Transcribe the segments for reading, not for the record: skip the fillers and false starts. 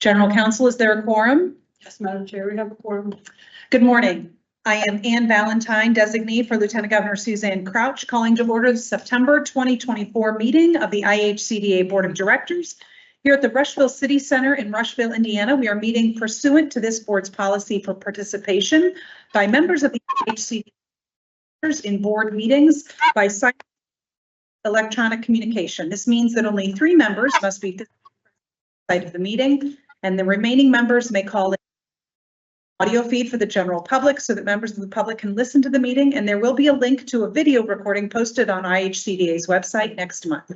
General Counsel, is there a quorum? Yes, Madam Chair, we have a quorum. Good morning. I am Ann Valentine, designee for Lieutenant Governor Suzanne Crouch, calling to order the September 2024 meeting of the IHCDA Board of Directors. Here at the Rushville City Center in Rushville, Indiana, we are meeting pursuant to this board's policy for participation by members of the IHCDA in board meetings by electronic communication. This means that only 3 members must be site of the meeting, and the remaining members may call in audio feed for the general public so that members of the public can listen to the meeting, and there will be a link to a video recording posted on IHCDA's website next month.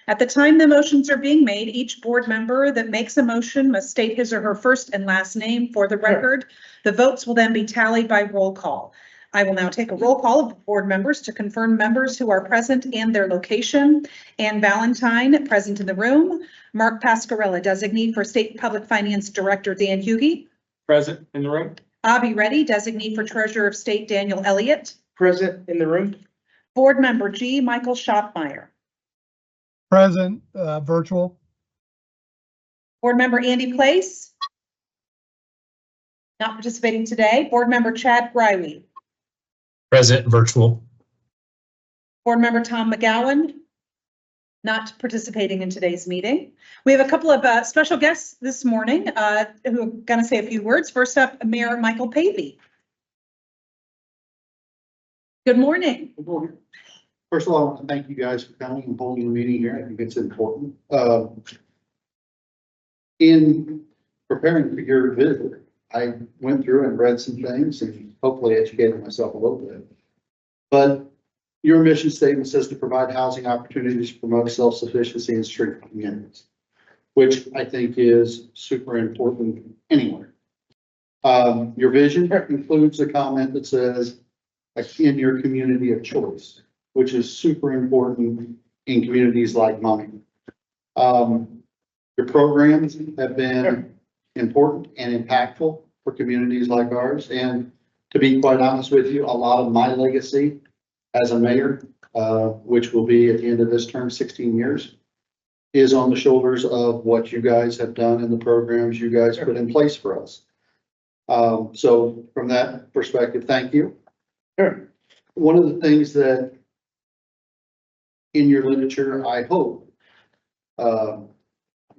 At the time the motions are being made, each board member that makes a motion must state his or her first and last name for the record. The votes will then be tallied by roll call. I will now take a roll call of the board members to confirm members who are present and their location. Ann Valentine, present in the room. Mark Pascarella, designee for State Public Finance Director Dan Hughey. Present in the room. Avi Reddy, designee for Treasurer of State Daniel Elliott. Present in the room. Board Member G. Michael Schoppmeyer. Present, virtual. Board Member Andy Place. Not participating today. Board Member Chad Greiwe. Present virtual. Board Member Tom McGowan. Not participating in today's meeting. We have a couple of special guests this morning who are going to say a few words. First up, Mayor Michael Pavey. Good morning. Good morning. First of all, I want to thank you guys for coming and holding the meeting here. I think it's important. In preparing for your visit, I went through and read some things and hopefully educated myself a little bit. But your mission statement says to provide housing opportunities to promote self-sufficiency in street communities, which I think is super important anywhere. Your vision includes a comment that says, in your community of choice, which is super important in communities like mine. Your programs have been important and impactful for communities like ours. And to be quite honest with you, a lot of my legacy as a mayor, which will be at the end of this term, 16 years, is on the shoulders of what you guys have done and the programs you guys put in place for us. So from that perspective, thank you. Sure. One of the things that in your literature, I hope,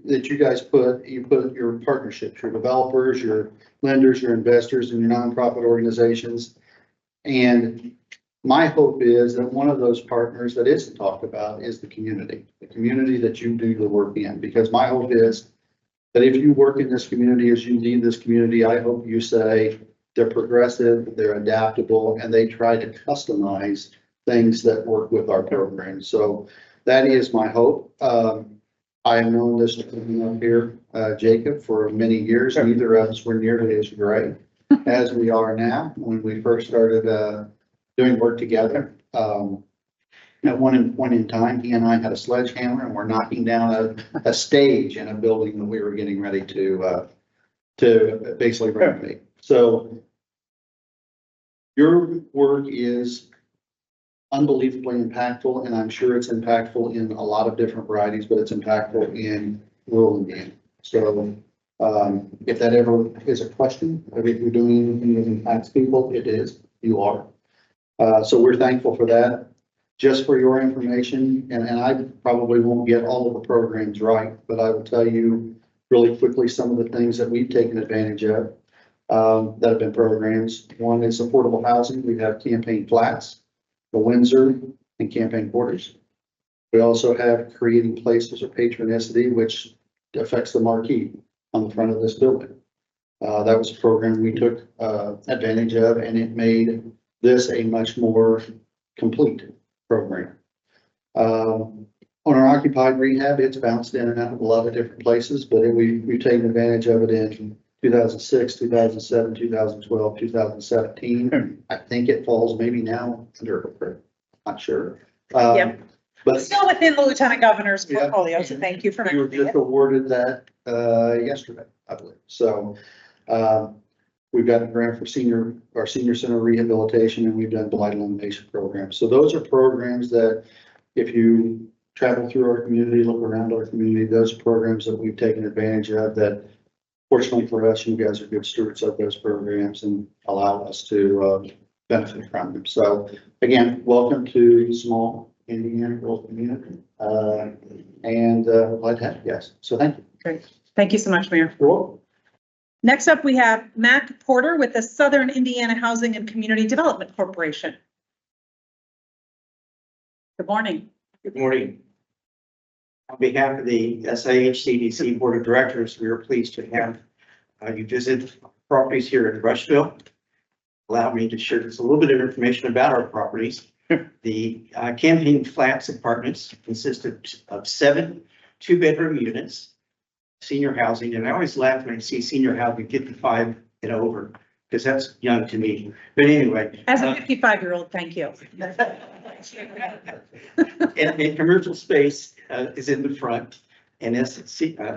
that you guys put your partnerships, your developers, your lenders, your investors, and your nonprofit organizations. And my hope is that one of those partners that isn't talked about is the community that you do the work in. Because my hope is that if you work in this community, as you lead this community, I hope you say they're progressive, they're adaptable, and they try to customize things that work with our program. So that is my hope. I have known this gentleman up here, Jacob, for many years. Neither of us were nearly as great as we are now when we first started doing work together. At one point in time, he and I had a sledgehammer and we're knocking down a stage in a building that we were getting ready to basically renovate. So your work is unbelievably impactful, and I'm sure it's impactful in a lot of different varieties, but it's impactful in rural Indiana. So if that ever is a question, if you're doing anything that impacts people, it is, you are. So we're thankful for that. Just for your information, and I probably won't get all of the programs right, but I will tell you really quickly some of the things that we've taken advantage of that have been programs. One is affordable housing. We have campaign flats, the Windsor, and campaign quarters. We also have creating places of patronicity, which affects the marquee on the front of this building. That was a program we took advantage of, and it made this a much more complete program. On our occupied rehab, it's bounced in and out of a lot of different places, but we've taken advantage of it in 2006, 2007, 2012, 2017. I think it falls maybe now under, not sure. Yep. But Still within the Lieutenant Governor's portfolio, so thank you for we were mentioning just it. awarded that yesterday, I believe. So we've got a grant for our senior center rehabilitation, and we've done blight elimination programs. So those are programs that if you travel through our community, look around our community, those programs that we've taken advantage of that fortunately for us, you guys are good stewards of those programs and allow us to benefit from them. So again, welcome to small Indiana rural community. And glad to have you guys. So thank you. Great. Thank you so much, Mayor. You're welcome. Next up, we have Mac Porter with the Southern Indiana Housing and Community Development Corporation. Good morning. Good morning. On behalf of the IHCDA Board of Directors, we are pleased to have you visit properties here in Rushville. Allow me to share just a little bit of information about our properties. The Camping Flats apartments consist of 7 2-bedroom units, senior housing, and I always laugh when I see senior housing 55 and over, because that's young to me. But anyway. As a 55-year-old, thank you. And commercial space is in the front, and SIHCDC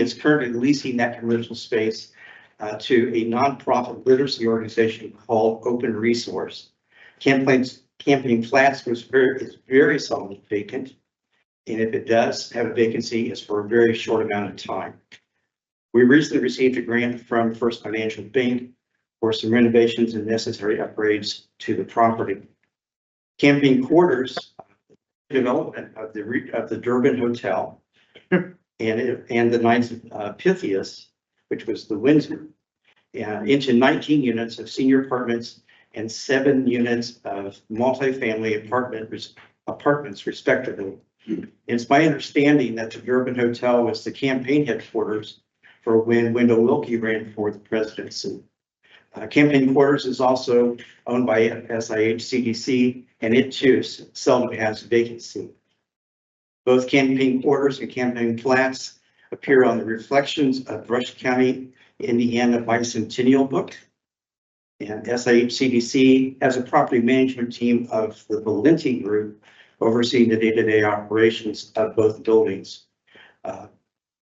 is currently leasing that commercial space to a nonprofit literacy organization called Open Resource. Camping Flats is very seldom vacant, and if it does have a vacancy, it's for a very short amount of time. We recently received a grant from First Financial Bank for some renovations and necessary upgrades to the property. Camping Quarters development of the Durban Hotel and the Knights of Pythias, which was the Windsor, into 19 units of senior apartments and 7 units of multifamily apartments respectively. It's my understanding that the Durban Hotel was the campaign headquarters for when Wendell Willkie ran for the presidency. Camping Quarters is also owned by SIHCDC, and it too seldom has a vacancy. Both Camping Quarters and Camping Flats appear on the Reflections of Rush County, Indiana Bicentennial book. And SIHCDC has a property management team of the Valenti Group overseeing the day-to-day operations of both buildings.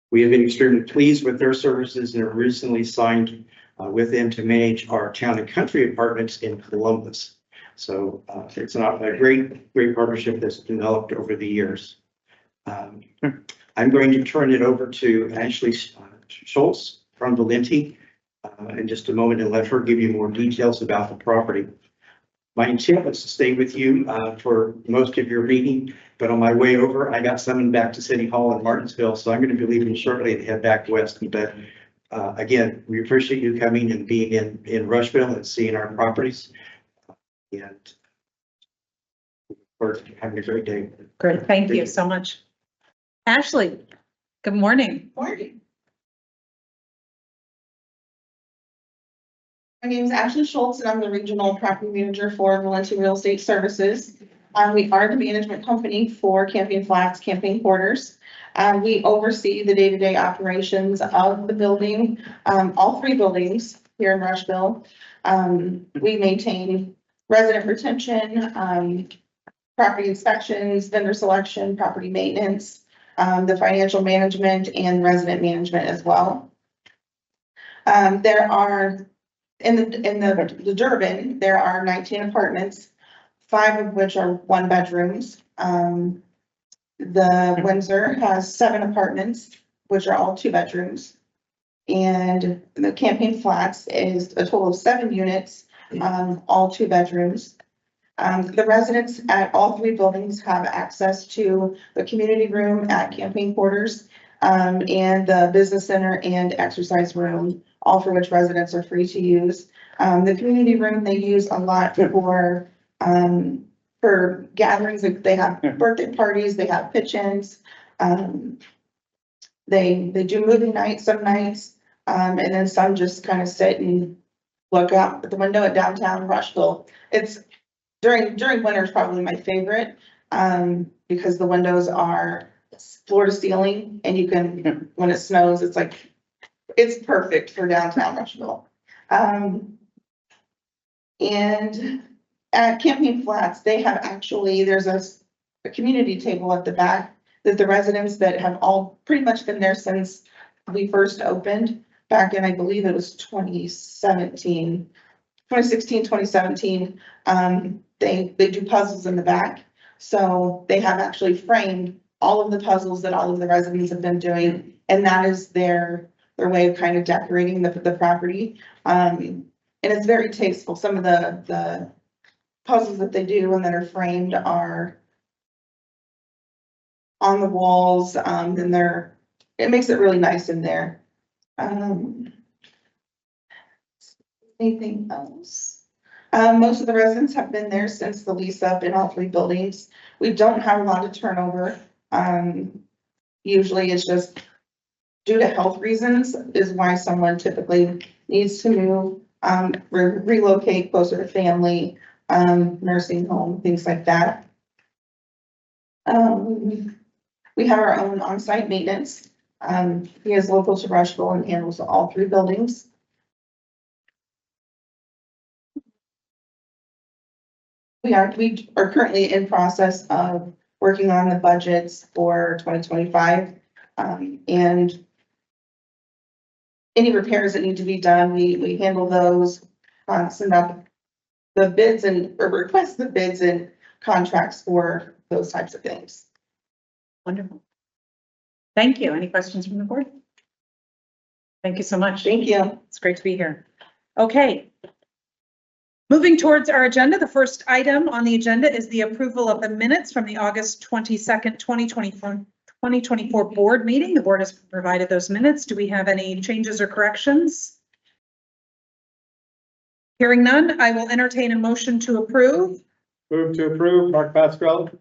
We have been extremely pleased with their services and have recently signed with them to manage our town and country apartments in Columbus. So it's a great partnership that's developed over the years. I'm going to turn it over to Ashley Schultz from Valenti in just a moment and let her give you more details about the property. My intent was to stay with you for most of your meeting, but on my way over, I got summoned back to City Hall in Martinsville, so I'm going to be leaving shortly to head back west. But again, we appreciate you coming and being in Rushville and seeing our properties. And we're having a great day. Great. Thank you so much. Ashley, good morning. Morning. My name is Ashley Schultz, and I'm the Regional Property Manager for Valenti Real Estate Services. We are the management company for Camping Flats, Camping Quarters. We oversee the day-to-day operations of the building, all 3 buildings here in Rushville. We maintain resident retention, property inspections, vendor selection, property maintenance, the financial management, and resident management as well. There are in the Durban, there are 19 apartments, 5 of which are 1-bedrooms. The Windsor has 7 apartments, which are all 2-bedrooms. And the Camping Flats is a total of 7 units, all 2-bedrooms. The residents at all 3 buildings have access to the community room at Camping Quarters, and the business center and exercise room, all for which residents are free to use. The community room they use a lot for gatherings. They have birthday parties, they have pitch-ins. They do movie nights some nights, and then some just kind of sit and look out the window at downtown Rushville. It's during winter is probably my favorite, because the windows are floor to ceiling, and you can, when it snows, it's perfect for downtown Rushville. And at Camping Flats, they have there's a community table at the back that the residents that have all pretty much been there since we first opened back in, I believe it was 2016, 2017. They do puzzles in the back. So they have actually framed all of the puzzles that all of the residents have been doing And that is their way of kind of decorating the property. And it's very tasteful. Some of the puzzles that they do and that are framed are on the walls, and it makes it really nice in there. Anything else? Most of the residents have been there since the lease up in all three buildings. We don't have a lot of turnover. Usually it's just due to health reasons is why someone typically needs to move, relocate closer to family, nursing home, things like that. We have our own on-site maintenance. He is local to Rushville and handles all three buildings. We are currently in process of working on the budgets for 2025. And any repairs that need to be done, we handle those, send out the bids or request the bids and contracts for those types of things. Wonderful. Thank you. Any questions from the board? Thank you so much. Thank you. It's great to be here. Okay. Moving towards our agenda, the first item on the agenda is the approval of the minutes from the August 22nd, 2024 board meeting. The board has provided those minutes. Do we have any changes or corrections? Hearing none, I will entertain a motion to approve. Move to approve, Mark Pascal. Do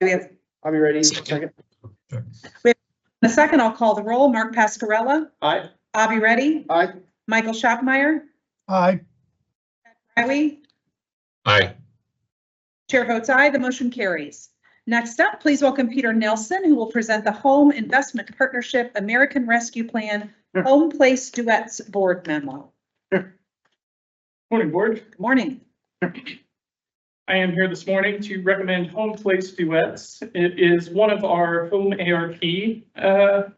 we have I'll be ready. Second. a second? I'll call the roll. Mark Pascarella, Aye. Avi Reddy, Aye. Michael Schopmeyer, aye, Riley. Aye. Chair votes aye, the motion carries. Next up, please welcome Peter Nelson, who will present the Home Investment Partnership American Rescue Plan Home Place Duets Board Memo. Morning, Board. Good morning. I am here this morning to recommend Home Place Duets. It is one of our home ARP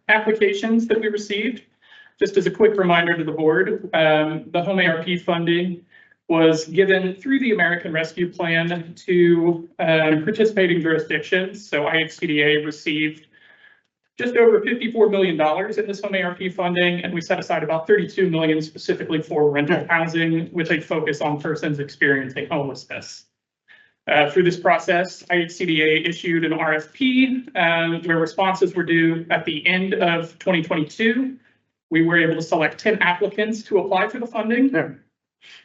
applications that we received. Just as a quick reminder to the board, the home ARP funding was given through the American Rescue Plan to participating jurisdictions. So IHCDA received just over $54 million in this home ARP funding, and we set aside about $32 million specifically for rental housing with a focus on persons experiencing homelessness. Through this process, IHCDA issued an RFP where responses were due at the end of 2022. We were able to select 10 applicants to apply for the funding.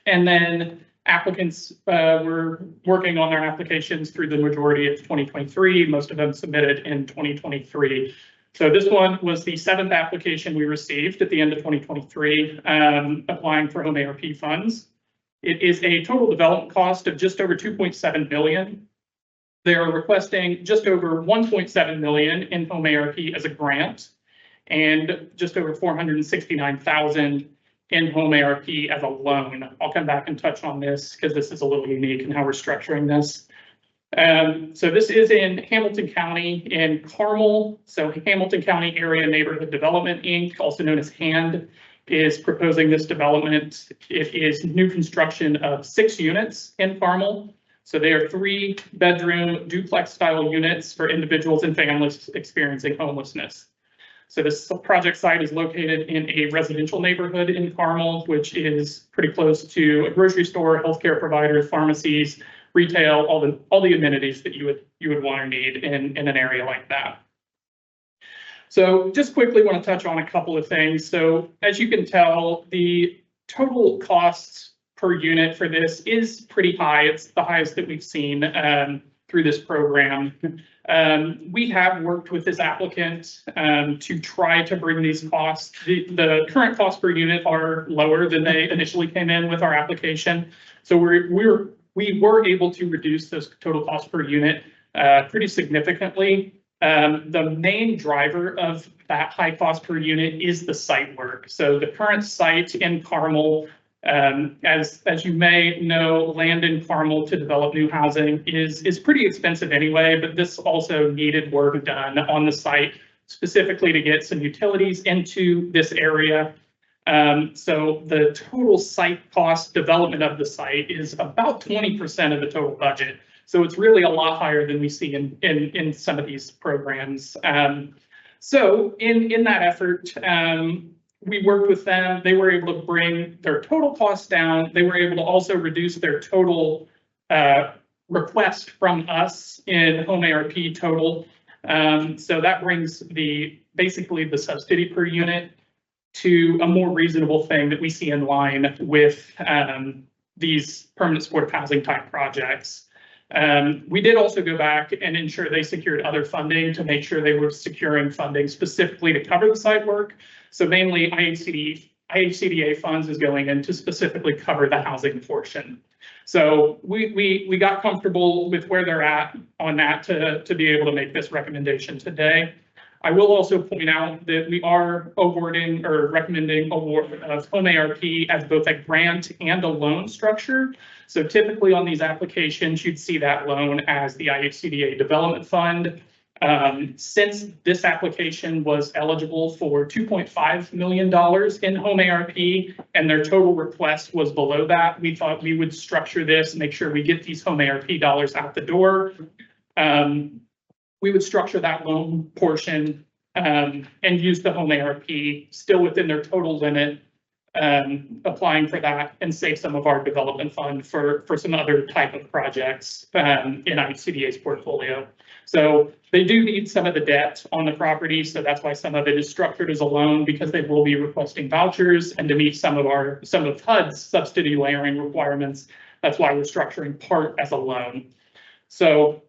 And then applicants were working on their applications through the majority of 2023. Most of them submitted in 2023. So this one was the 7th application we received at the end of 2023, applying for home ARP funds. It is a total development cost of just over $2.7 million. They are requesting just over $1.7 million in home ARP as a grant and just over $469,000 in home ARP as a loan. I'll come back and touch on this because this is a little unique in how we're structuring this. So this is in Hamilton County in Carmel. So Hamilton County Area Neighborhood Development, Inc., also known as HAND, is proposing this development. It is new construction of 6 units in Carmel. So they are 3-bedroom duplex style units for individuals and families experiencing homelessness. So this project site is located in a residential neighborhood in Carmel, which is pretty close to a grocery store, healthcare providers, pharmacies, retail, all the amenities that you would want to need in an area like that. So just quickly want to touch on a couple of things. So as you can tell, the total costs per unit for this is pretty high. It's the highest that we've seen through this program. We have worked with this applicant to try to bring these costs. The current costs per unit are lower than they initially came in with our application. So we were able to reduce those total costs per unit pretty significantly. The main driver of that high cost per unit is the site work. So the current site in Carmel, as you may know, land in Carmel to develop new housing is pretty expensive anyway, but this also needed work done on the site specifically to get some utilities into this area. So the total site cost development of the site is about 20% of the total budget. So it's really a lot higher than we see in some of these programs. So in that effort, we worked with them. They were able to bring their total costs down. They were able to also reduce their total request from us in home ARP total. So that brings basically the subsidy per unit to a more reasonable thing that we see in line with these permanent supportive housing type projects. We did also go back and ensure they secured other funding to make sure they were securing funding specifically to cover the site work. So mainly IHCDA funds is going in to specifically cover the housing portion. So we got comfortable with where they're at on that to be able to make this recommendation today. I will also point out that we are awarding or recommending award of home ARP as both a grant and a loan structure. So typically on these applications, you'd see that loan as the IHCDA Development Fund. Since this application was eligible for $2.5 million in home ARP and their total request was below that, we thought we would structure this, make sure we get these home ARP dollars out the door. We would structure that loan portion and use the home ARP still within their total limit, applying for that and save some of our development fund for some other type of projects in IHCDA's portfolio. So they do need some of the debt on the property. So that's why some of it is structured as a loan, because they will be requesting vouchers and to meet some of HUD's subsidy layering requirements. That's why we're structuring part as a loan. So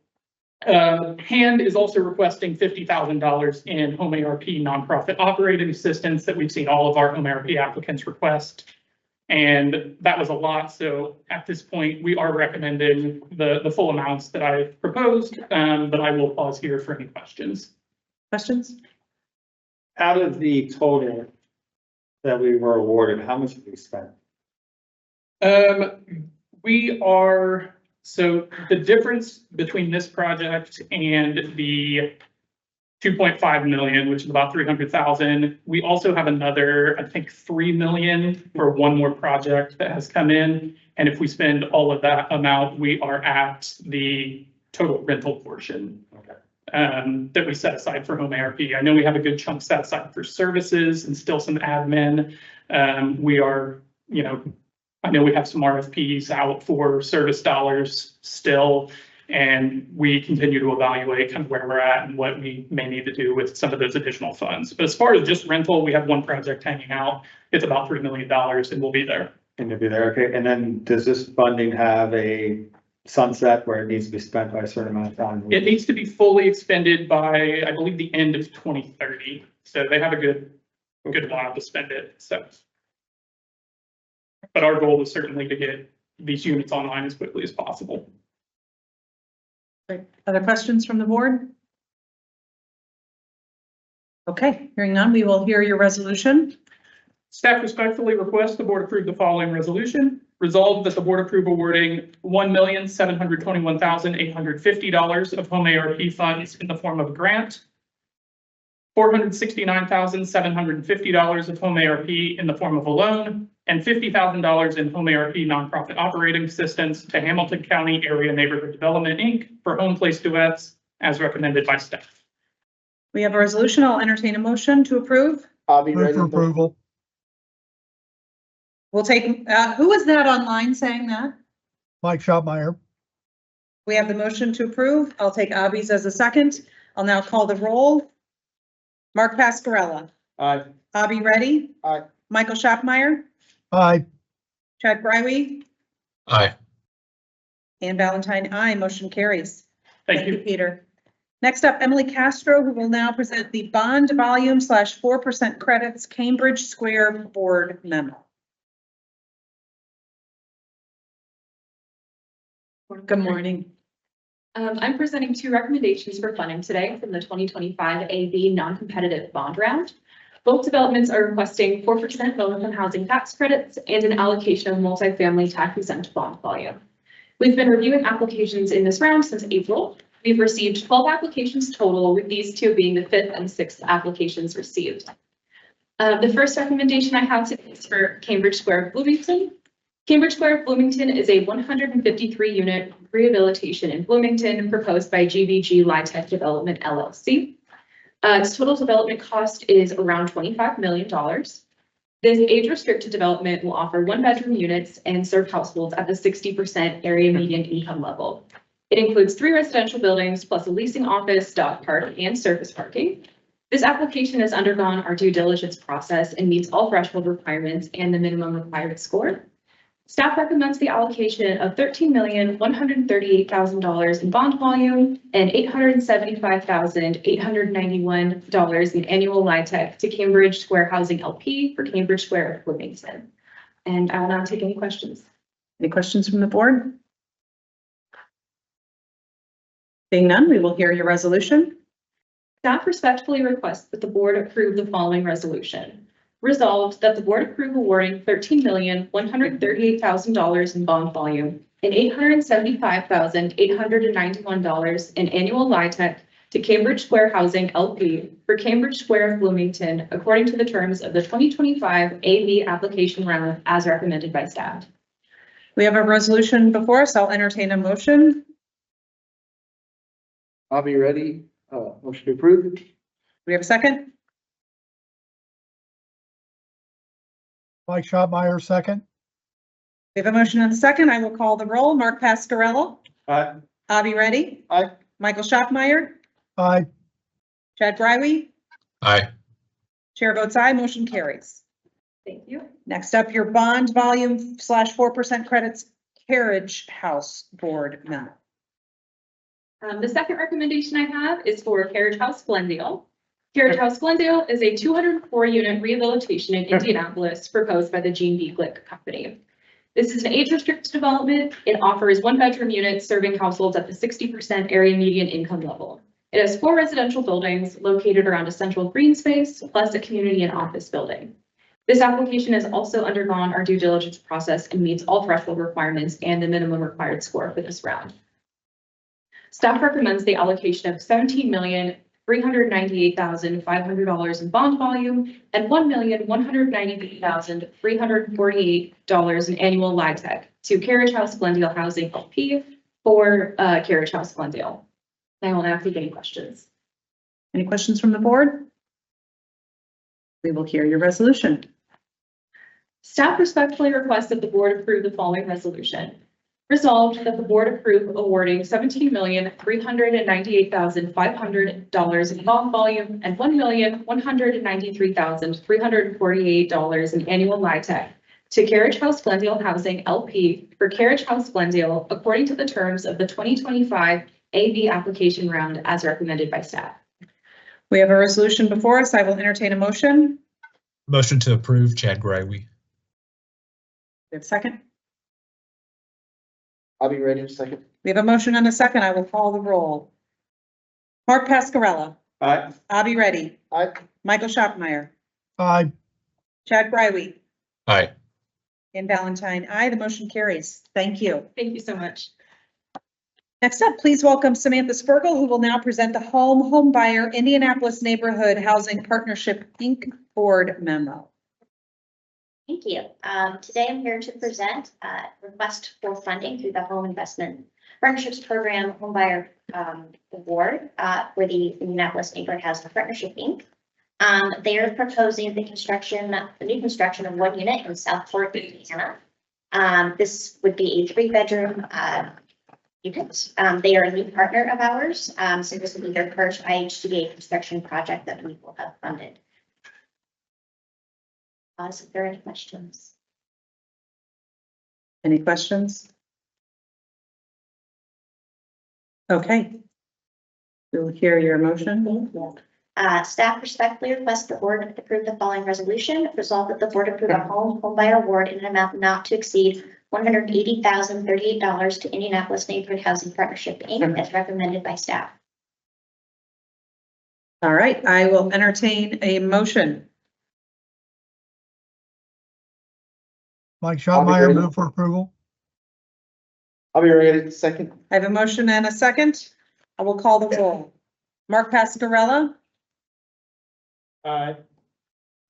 HAND is also requesting $50,000 in home ARP nonprofit operating assistance that we've seen all of our home ARP applicants request. And that was a lot. So at this point, we are recommending the full amounts that I proposed, but I will pause here for any questions. Questions? Out of the total that we were awarded, how much did we spend? So the difference between this project and the 2.5 million, which is about 300,000. We also have another, I think, 3 million for one more project that has come in. And if we spend all of that amount, we are at the total rental portion that we set aside for home ARP. I know we have a good chunk set aside for services and still some admin. We are, I know we have some RFPs out for service dollars still, and we continue to evaluate kind of where we're at and what we may need to do with some of those additional funds. But as far as just rental, we have one project hanging out. It's about $3 million and we'll be there. And you'll be there, okay. And then does this funding have a sunset where it needs to be spent by a certain amount of time? It needs to be fully expended by, I believe, the end of 2030. So they have a good while to spend it. So, but our goal is certainly to get these units online as quickly as possible. Great. Other questions from the board? Okay, hearing none, we will hear your resolution. Staff respectfully requests the board approve the following resolution. Resolved that the board approve awarding $1,721,850 of home ARP funds in the form of a grant, $469,750 of home ARP in the form of a loan, and $50,000 in home ARP nonprofit operating assistance to Hamilton County Area Neighborhood Development, Inc. for home place duets as recommended by staff. We have a resolution. I'll entertain a motion to approve. I'll be Move ready. for approval. We'll take, who is that online saying that? Mike Schotmeyer. We have the motion to approve. I'll take Abby's as a second. I'll now call the roll. Mark Pascarella. Aye. Abby Reddy. Aye. Michael Schotmeyer. Aye. Chad Brywe. Aye. And Valentine, aye. Motion carries. Thank you. Peter. Next up, Emily Castro, who will now present the bond volume / 4% credits Cambridge Square Board memo. Good morning. I'm presenting two recommendations for funding today from the 2025 AV non-competitive bond round. Both developments are requesting 4% low-income housing tax credits and an allocation of multifamily tax-exempt bond volume. We've been reviewing applications in this round since April. We've received 12 applications total, with these two being the 5th and 6th applications received. The first recommendation I have today is for Cambridge Square Bloomington. Cambridge Square Bloomington is a 153 unit rehabilitation in Bloomington proposed by GVG Litech Development LLC. Its total development cost is around $25 million. This age-restricted development will offer one-bedroom units and serve households at the 60% area median income level. It includes 3 residential buildings plus a leasing office, dog park, and surface parking. This application has undergone our due diligence process and meets all threshold requirements and the minimum required score. Staff recommends the allocation of $13,138,000 in bond volume and $875,891 in annual LIHTC to Cambridge Square Housing LP for Cambridge Square Bloomington. And I will now take any questions. Any questions from the board? Being none, we will hear your resolution. Staff respectfully requests that the board approve the following resolution. Resolved that the board approve awarding $13,138,000 in bond volume and $875,891 in annual LIHTC to Cambridge Square Housing LP for Cambridge Square Bloomington according to the terms of the 2025 AV application round as recommended by staff. We have a resolution before us. I'll entertain a motion. I'll be ready. Motion to approve. We have a second. Mike Schotmeyer, second. We have a motion and a second. I will call the roll. Mark Pascarello. Aye. Avi Reddy. Aye. Michael Schaffmeyer. Aye. Chad Brywe. Aye. Chair votes aye. Motion carries. Thank you. Next up, your bond volume / 4% credits carriage house board memo. The second recommendation I have is for Carriage House Glendale. Carriage House Glendale is a 204 unit rehabilitation in Indianapolis proposed by the Gene B. Glick Company. This is an age-restricted development. It offers one-bedroom units serving households at the 60% area median income level. It has 4 residential buildings located around a central green space, plus a community and office building. This application has also undergone our due diligence process and meets all threshold requirements and the minimum required score for this round. Staff recommends the allocation of $17,398,500 in bond volume and $1,193,348 in annual LIHTC to Carriage House Glendale Housing LP for Carriage House Glendale. I will now take any questions. Any questions from the board? We will hear your resolution. Staff respectfully requests that the board approve the following resolution. Resolved that the board approve awarding $17,398,500 in bond volume and $1,193,348 in annual LIHTC to Carriage House Glendale Housing LP for Carriage House Glendale according to the terms of the 2025 AV application round as recommended by staff. We have a resolution before us. I will entertain a motion. Motion to approve, Chad Greiwe. We have a second. I'll be ready in a second. We have a motion and a second. I will call the roll. Mark Pascarello. Aye. Avi Reddy. Aye. Michael Schaffmeyer. Aye. Chad Brywe. Aye. And Valentine. Aye. The motion carries. Thank you. Thank you so much. Next up, please welcome Samantha Spurgel, who will now present the Home Buyer Indianapolis Neighborhood Housing Partnership Inc. Board Memo. Thank you. Today I'm here to present a request for funding through the Home Investment Partnerships Program Home Buyer Award for the Indianapolis Neighborhood Housing Partnership Inc. They are proposing the new construction of one unit in Southport, Indiana. This would be a 3-bedroom unit. They are a new partner of ours, so this will be their first IHCDA construction project that we will have funded. If there are any questions. Any questions? Okay. We'll hear your motion. Staff respectfully request the board approve the following resolution. Resolve that the board approve a home buyer award in an amount not to exceed $180,038 to Indianapolis Neighborhood Housing Partnership Inc. as recommended by staff. All right, I will entertain a motion. Mike Schotmeyer, move for approval. I'll be ready in a second. I have a motion and a second. I will call the roll. Mark Pascarella. Aye.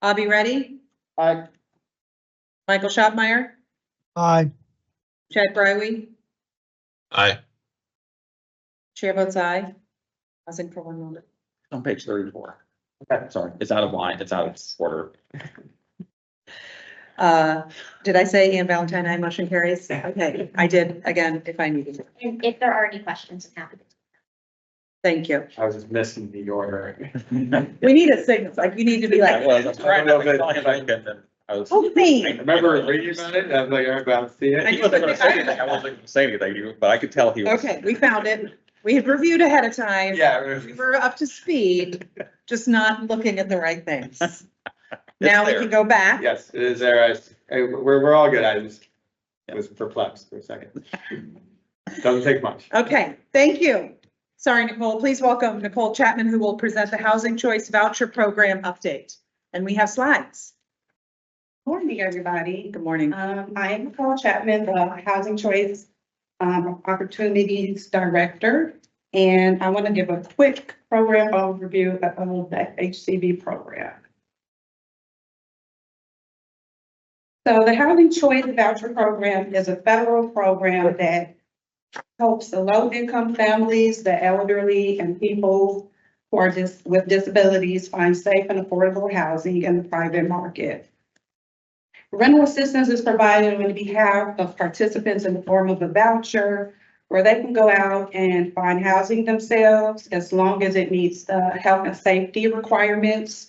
Avi Reddy. Aye. Michael Schaffmeyer. Aye. Chad Brywe, Aye. chair votes aye. Pausing for 1 moment. On page 34. Okay, sorry, it's out of line, it's out of order. Did I say Ann Valentine, aye, motion carries? Okay, I did, again, if I needed to. And if there are any questions, I'm happy to. Thank you. I was just missing the order. We need a signal, like, you need to be I like, was trying to think, and then I was. oh, me. I remember reading about it, I was like, I'm about to see I it. He wasn't gonna say anything, I wasn't gonna say anything, but I could tell he was. Okay, we found it. We had reviewed ahead of time. Yeah. We were up to speed, just not looking at the right things. Now we there. can go back. Yes, it is there. We're all good. I just was perplexed for a second. Doesn't take much. Okay, thank you. Sorry, Nicole. Please welcome Nicole Chapman, who will present the Housing Choice Voucher Program update. And we have slides. Morning, everybody. Good morning. I am Nicole Chapman, the Housing Choice Opportunities Director. And I want to give a quick program overview of the HCB program. So the Housing Choice Voucher Program is a federal program that helps the low-income families, the elderly, and people who are with disabilities find safe and affordable housing in the private market. Rental assistance is provided on behalf of participants in the form of a voucher where they can go out and find housing themselves as long as it meets the health and safety requirements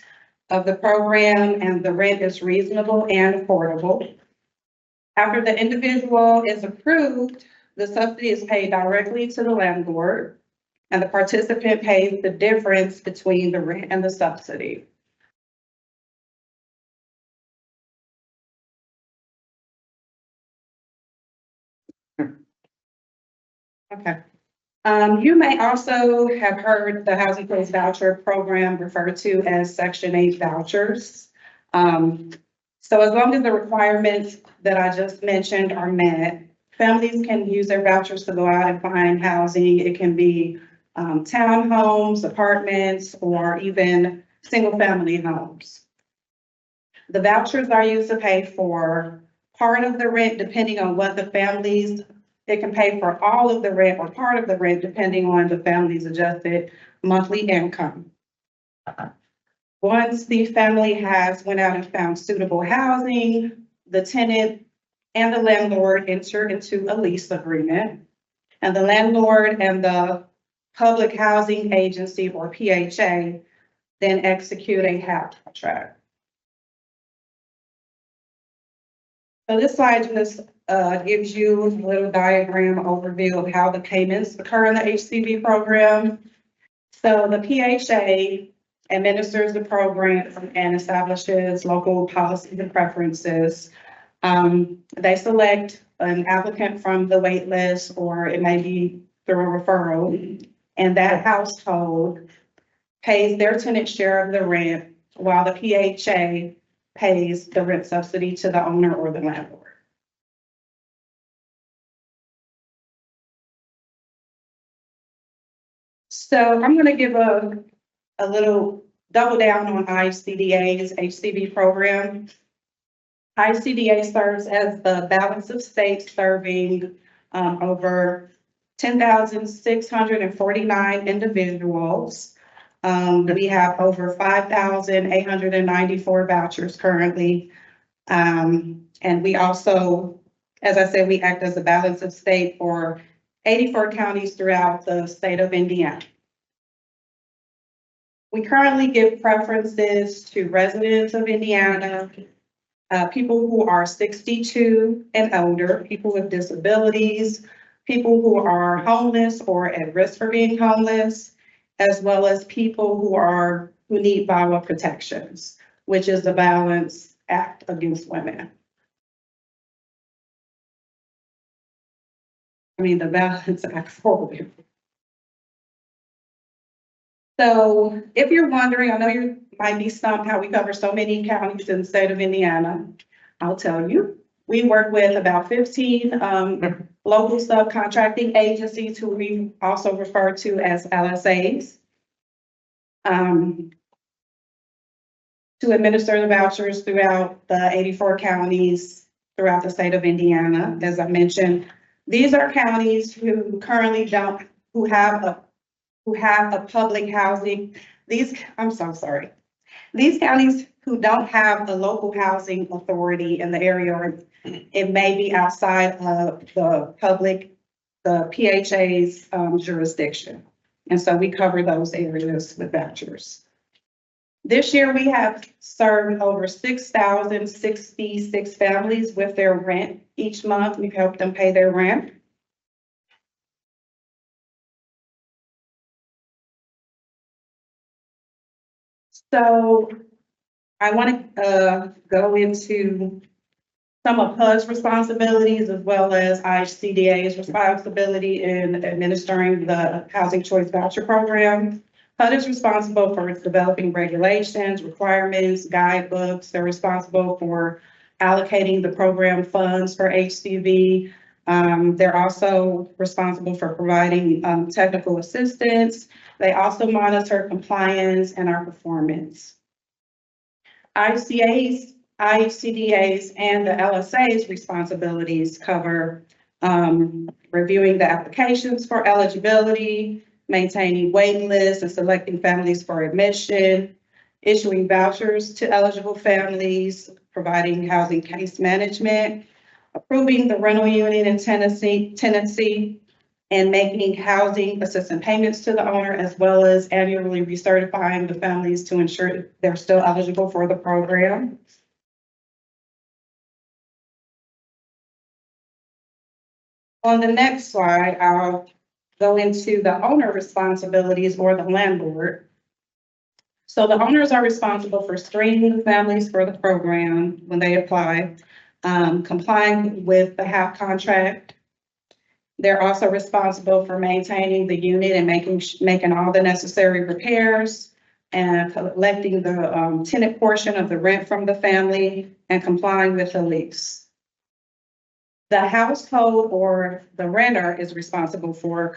of the program and the rent is reasonable and affordable. After the individual is approved, the subsidy is paid directly to the landlord and the participant pays the difference between the rent and the subsidy. Okay. You may also have heard the Housing Choice Voucher Program referred to as Section 8 vouchers. So as long as the requirements that I just mentioned are met, families can use their vouchers to go out and find housing. It can be townhomes, apartments, or even single-family homes. The vouchers are used to pay for part of the rent, depending on what the families. It can pay for all of the rent or part of the rent, depending on the family's adjusted monthly income. Once the family has went out and found suitable housing, the tenant and the landlord enter into a lease agreement. And the landlord and the Public Housing Agency, or PHA, then execute a HAP contract. So this slide just gives you a little diagram overview of how the payments occur in the HCB program. So the PHA administers the program and establishes local policies and preferences. They select an applicant from the wait list, or it may be through a referral, and that household pays their tenant share of the rent while the PHA pays the rent subsidy to the owner or the landlord. So I'm going to give a little double down on IHCDA's HCB program. IHCDA serves as the balance of states serving over 10,649 individuals. We have over 5,894 vouchers currently. And we also, as I said, we act as a balance of state for 84 counties throughout the state of Indiana. We currently give preferences to residents of Indiana, people who are 62 and older, people with disabilities, people who are homeless or at risk for being homeless, as well as people who need VAWA protections, which is the Violence Act Against Women. The Violence Act for Women. So if you're wondering, I know you might be stumped how we cover so many counties in the state of Indiana. I'll tell you, we work with about 15 local subcontracting agencies who we also refer to as LSAs to administer the vouchers throughout the 84 counties throughout the state of Indiana. As I mentioned, these are counties who currently don't, who have a public housing. I'm so sorry. These counties who don't have a local housing authority in the area, or it may be outside of the PHA's jurisdiction. And so we cover those areas with vouchers. This year, we have served over 6,066 families with their rent each month. We've helped them pay their rent. So I want to go into some of HUD's responsibilities as well as IHCDA's responsibility in administering the Housing Choice Voucher Program. HUD is responsible for developing regulations, requirements, guidebooks. They're responsible for allocating the program funds for HCV. They're also responsible for providing technical assistance. They also monitor compliance and our performance. IHCDA's and the LSA's responsibilities cover reviewing the applications for eligibility, maintaining waiting lists and selecting families for admission, issuing vouchers to eligible families, providing housing case management, approving the rental unit and tenancy, and making housing assistance payments to the owner, as well as annually recertifying the families to ensure they're still eligible for the program. On the next slide, I'll go into the owner responsibilities or the landlord. So the owners are responsible for screening the families for the program when they apply, complying with the HAP contract. They're also responsible for maintaining the unit and making all the necessary repairs and collecting the tenant portion of the rent from the family and complying with the lease. The household or the renter is responsible for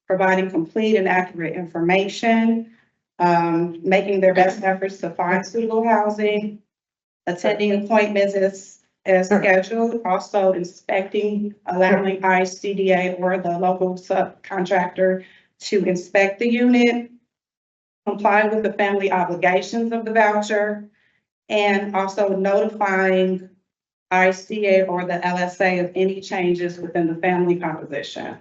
providing complete and accurate information, making their best efforts to find suitable housing, attending appointments as scheduled, also inspecting, allowing IHCDA or the local subcontractor to inspect the unit, complying with the family obligations of the voucher, and also notifying IHCA or the LSA of any changes within the family composition.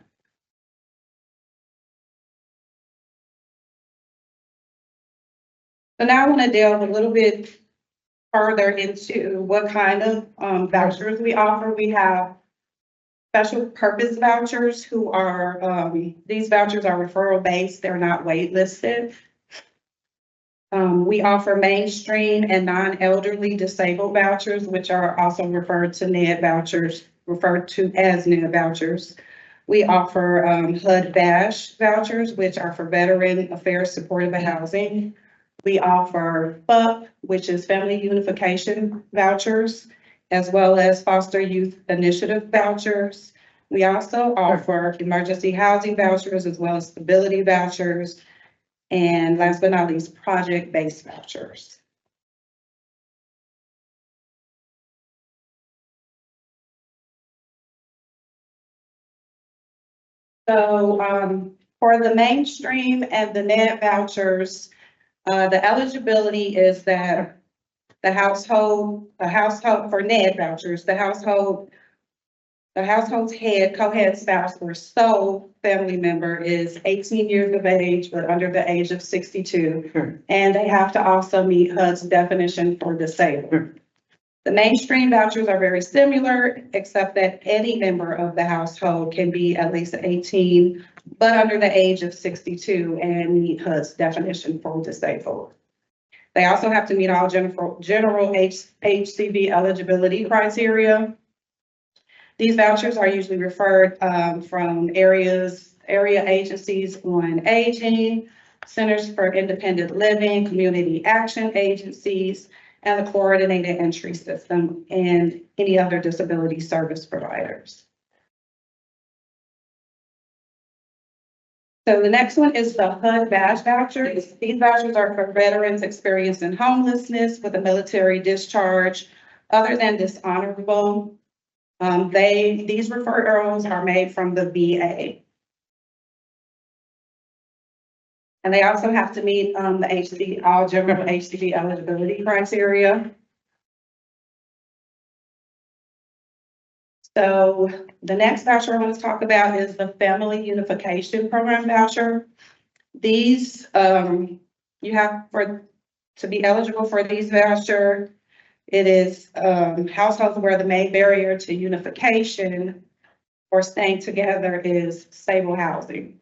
So now I want to delve a little bit further into what kind of vouchers we offer. We have special purpose vouchers who are, these vouchers are referral based, they're not waitlisted. We offer mainstream and non-elderly disabled vouchers, which are also referred to as NED vouchers. We offer HUD VASH vouchers, which are for Veteran Affairs Supportive Housing. We offer FUP, which is Family Unification vouchers, as well as Foster Youth Initiative vouchers. We also offer emergency housing vouchers, as well as stability vouchers. And last but not least, project-based vouchers. So for the mainstream and the NED vouchers, the eligibility is that the household for NED vouchers, the household's co-head spouse or sole family member is 18 years of age, but under the age of 62. And they have to also meet HUD's definition for disabled. The mainstream vouchers are very similar, except that any member of the household can be at least 18, but under the age of 62 and meet HUD's definition for disabled. They also have to meet all general HCV eligibility criteria. These vouchers are usually referred from area agencies on aging, centers for independent living, community action agencies, and the coordinated entry system, and any other disability service providers. So the next one is the HUD VASH vouchers. These vouchers are for veterans experiencing homelessness with a military discharge other than dishonorable. These referrals are made from the VA. And they also have to meet, all general HCD eligibility criteria. So the next voucher I want to talk about is the Family Unification Program voucher. These, you have to be eligible for these voucher, it is, households where the main barrier to unification or staying together is stable housing.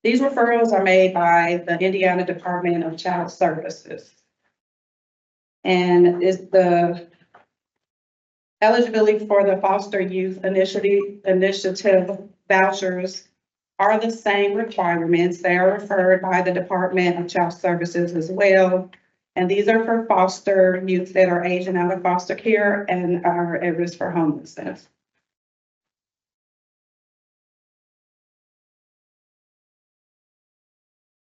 These referrals are made by the Indiana Department of Child Services. And is the eligibility for the foster youth initiative vouchers are the same requirements. They are referred by the Department of Child Services as well. And these are for foster youth that are aging out of foster care and are at risk for homelessness.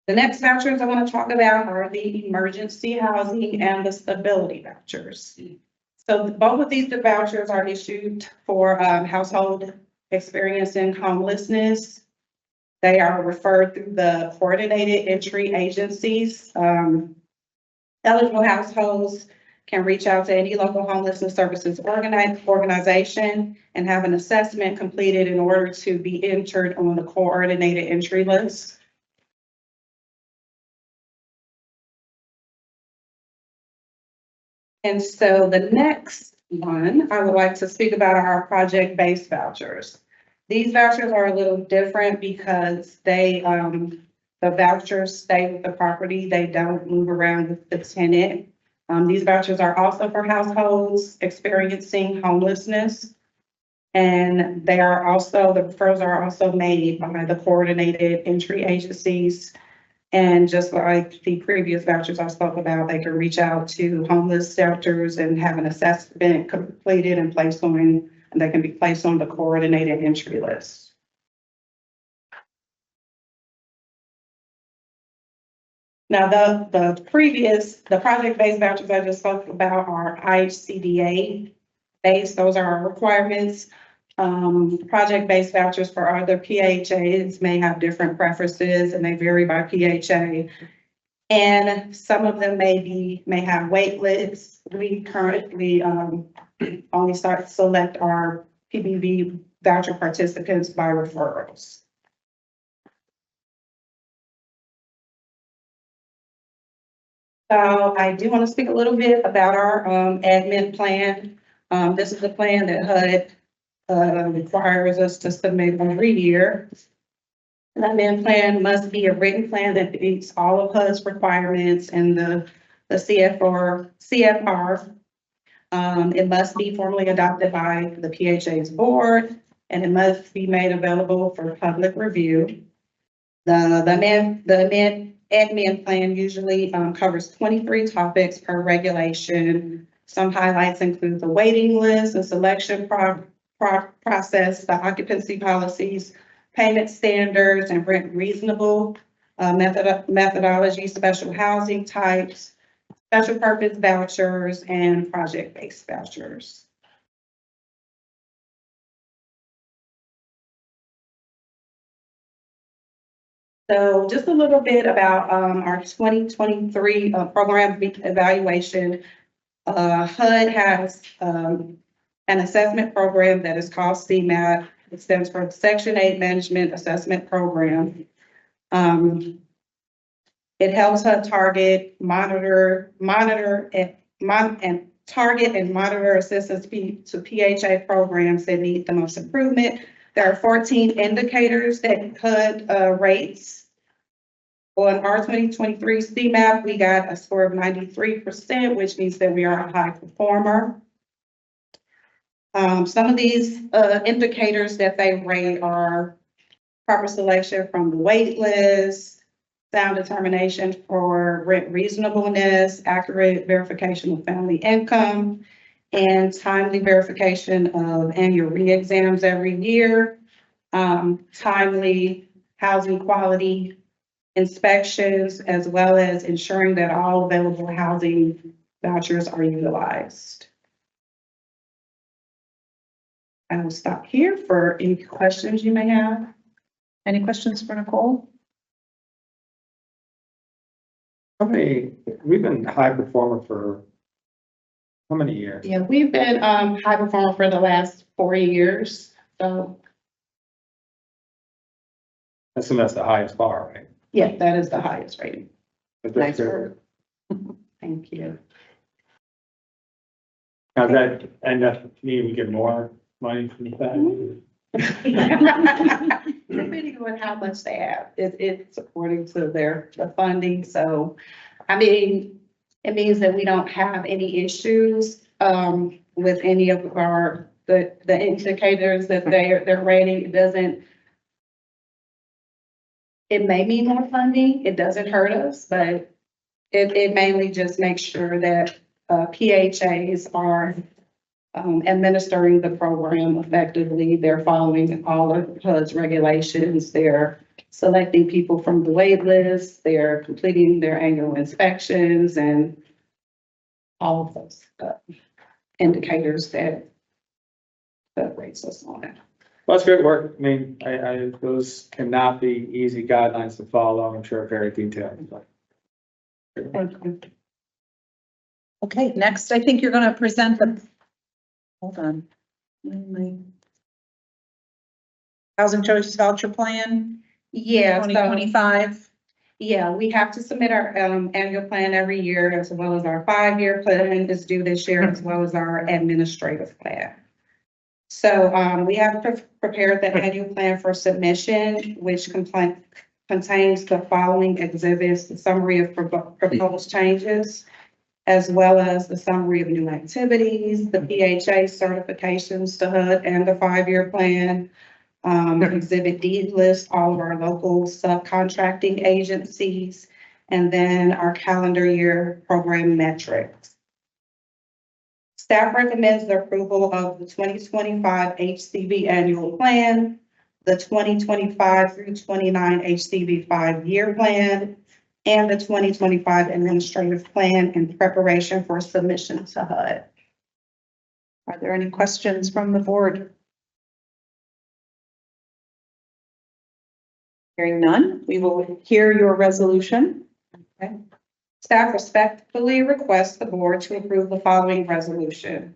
The next vouchers I want to talk about are the emergency housing and the stability vouchers. So both of these vouchers are issued for household experiencing homelessness. They are referred through the coordinated entry agencies. Eligible households can reach out to any local homelessness services organization and have an assessment completed in order to be entered on the coordinated entry list. And so the next one, I would like to speak about our project-based vouchers. These vouchers are a little different because they, the vouchers stay with the property. They don't move around with the tenant. These vouchers are also for households experiencing homelessness. And they are also, the referrals are also made by the coordinated entry agencies. And just like the previous vouchers I spoke about, they can reach out to homeless shelters and have an assessment completed and placed on, and they can be placed on the coordinated entry list. Now, the project-based vouchers I just spoke about are IHCDA based. Those are our requirements. Project-based vouchers for other PHAs may have different preferences and they vary by PHA. And some of them may have wait lists. We currently only select our PBV voucher participants by referrals. So I do want to speak a little bit about our admin plan. This is the plan that HUD requires us to submit every year. The admin plan must be a written plan that meets all of HUD's requirements and the CFR. It must be formally adopted by the PHA's board, and it must be made available for public review. The admin plan usually covers 23 topics per regulation. Some highlights include the waiting list, the selection process, the occupancy policies, payment standards, and rent reasonable methodology, special housing types, special purpose vouchers, and project-based vouchers. So just a little bit about our 2023 program evaluation. HUD has an assessment program that is called CMAP. It stands for Section 8 Management Assessment Program. It helps HUD target, monitor, and target and monitor assistance to PHA programs that need the most improvement. There are 14 indicators that HUD rates. On our 2023 CMAP, we got a score of 93%, which means that we are a high performer. Some of these indicators that they rate are proper selection from the wait list, sound determination for rent reasonableness, accurate verification of family income, and timely verification of annual re-exams every year, timely housing quality inspections, as well as ensuring that all available housing vouchers are utilized. I will stop here for any questions you may have. Any questions for Nicole? We've been high performer for how many years? Yeah, we've been high performer for the last 4 years. So I assume that's the highest bar, right? yeah, that is the highest rating. But Nice that's work. Thank you. Now that end up meaning we get more money from that? Depending on how much they have, it's according to the funding, so, I mean, it means that we don't have any issues, with any of the indicators that they're rating. It may mean more funding, it doesn't hurt us, but it mainly just makes sure that, PHAs are administering the program effectively. They're following all of HUD's regulations. They're selecting people from the wait list. They're completing their annual inspections and all of those indicators that rates us on it. Well, that's great work. I mean, those cannot be easy guidelines to follow. I'm sure very detailed. But- Okay, next, I think you're gonna present the, hold on. Housing Choice Voucher Plan, Yeah, 2025. yeah, we have to submit our annual plan every year, as well as our 5-year plan is due this year, as well as our administrative plan. So we have prepared the annual plan for submission, which contains the following exhibits: the summary of proposed changes, as well as the summary of new activities, the PHA certifications to HUD, and the 5-year plan. Exhibit D lists all of our local subcontracting agencies, and then our calendar year program metrics. Staff recommends the approval of the 2025 HCB annual plan, the 2025 through 29 HCB 5-year plan, and the 2025 administrative plan in preparation for submission to HUD. Are there any questions from the board? Hearing none, we will hear your resolution. Okay. Staff respectfully requests the board to approve the following resolution.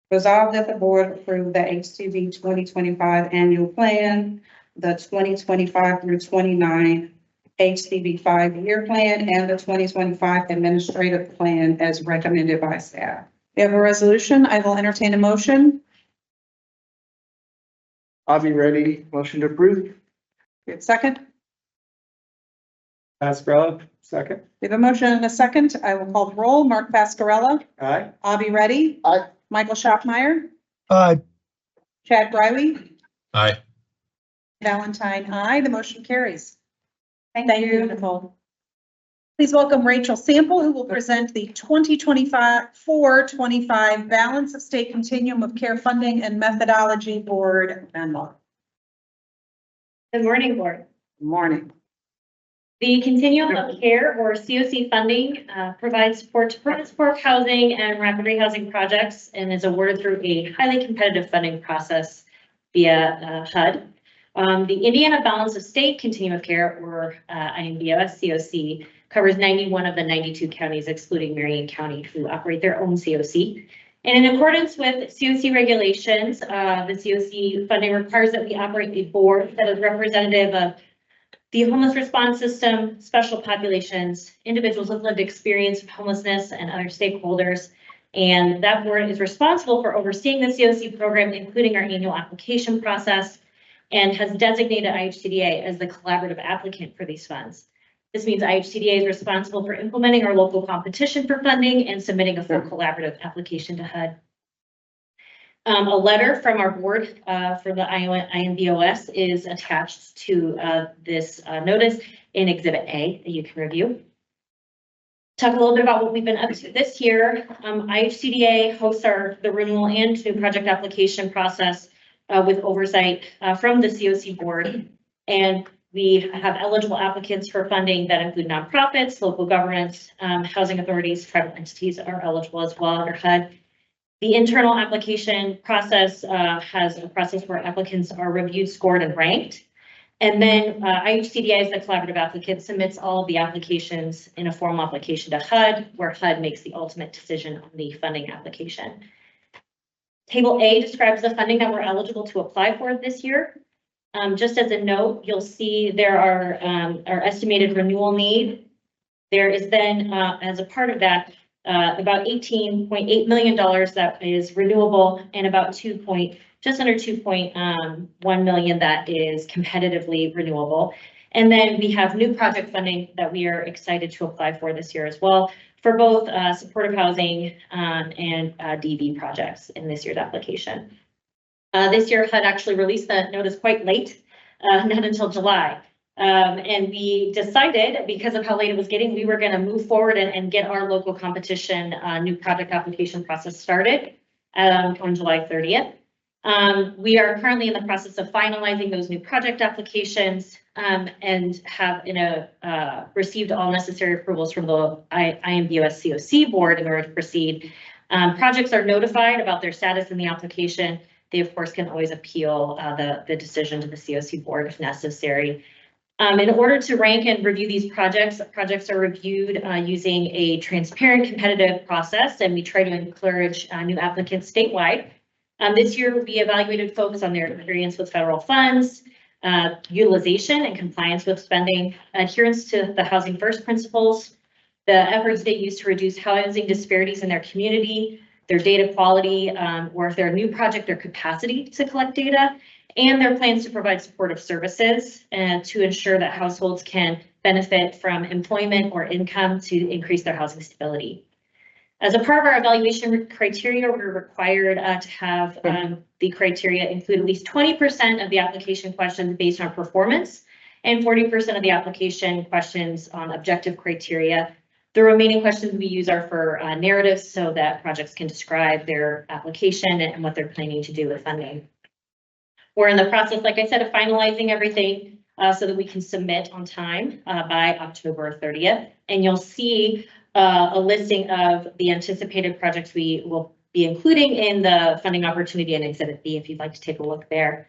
Resolved that the board approve the HCB 2025 annual plan, the 2025 through 29 HCB 5-year plan, and the 2025 administrative plan as recommended by staff. We have a resolution. I will entertain a motion. I'll be ready. Motion to approve. We have a second. Pascarella, second. We have a motion and a second. I will call the roll. Mark Pascarella, Aye. Avi Reddy. Aye. Michael Schaffmeyer, Aye. Chad Briley, Aye. Valentine, aye. The motion carries. Thank Thank you, Nicole. Please welcome Rachel Sample, who will present the 2025 Balance of State Continuum of Care Funding and Methodology Board memo. Good morning, board. Good morning. The Continuum of Care, or COC funding, provides support to permanent housing and rapid rehousing projects and is awarded through a highly competitive funding process via HUD. The Indiana Balance of State Continuum of Care, or INBOS COC, covers 91 of the 92 counties, excluding Marion County, who operate their own COC. And in accordance with COC regulations, the COC funding requires that we operate a board that is representative of the homeless response system, special populations, individuals with lived experience of homelessness, and other stakeholders. And that board is responsible for overseeing the COC program, including our annual application process, and has designated IHCDA as the collaborative applicant for these funds. This means IHCDA is responsible for implementing our local competition for funding and submitting a full collaborative application to HUD. A letter from our board for the INBOS is attached to this notice in Exhibit A that you can review. Talk a little bit about what we've been up to this year. IHCDA hosts the renewal and new project application process with oversight from the COC board. And we have eligible applicants for funding that include nonprofits, local governments, housing authorities, tribal entities are eligible as well under HUD. The internal application process has a process where applicants are reviewed, scored, and ranked. And then IHCDA, as the collaborative applicant, submits all of the applications in a formal application to HUD, where HUD makes the ultimate decision on the funding application. Table A describes the funding that we're eligible to apply for this year. Just as a note, you'll see there are our estimated renewal need. There is then, as a part of that, about $18.8 million that is renewable, and about just under 2.1 million that is competitively renewable. And then we have new project funding that we are excited to apply for this year as well, for both supportive housing and DB projects in this year's application. This year, HUD actually released the notice quite late, not until July. And we decided, because of how late it was getting, we were going to move forward and get our local competition new project application process started on July 30th. We are currently in the process of finalizing those new project applications and have received all necessary approvals from the IMBUS COC board in order to proceed. Projects are notified about their status in the application. They, of course, can always appeal the decision to the COC board if necessary. In order to rank and review these projects are reviewed using a transparent, competitive process, and we try to encourage new applicants statewide. This year, we evaluated folks on their experience with federal funds, utilization and compliance with spending, adherence to the Housing First principles, the efforts they use to reduce housing disparities in their community, their data quality, or if they're a new project, their capacity to collect data, and their plans to provide supportive services and to ensure that households can benefit from employment or income to increase their housing stability. As a part of our evaluation criteria, we're required to have the criteria include at least 20% of the application questions based on performance and 40% of the application questions on objective criteria. The remaining questions we use are for narratives so that projects can describe their application and what they're planning to do with funding. We're in the process, like I said, of finalizing everything so that we can submit on time by October 30th. And you'll see a listing of the anticipated projects we will be including in the funding opportunity and Exhibit B if you'd like to take a look there.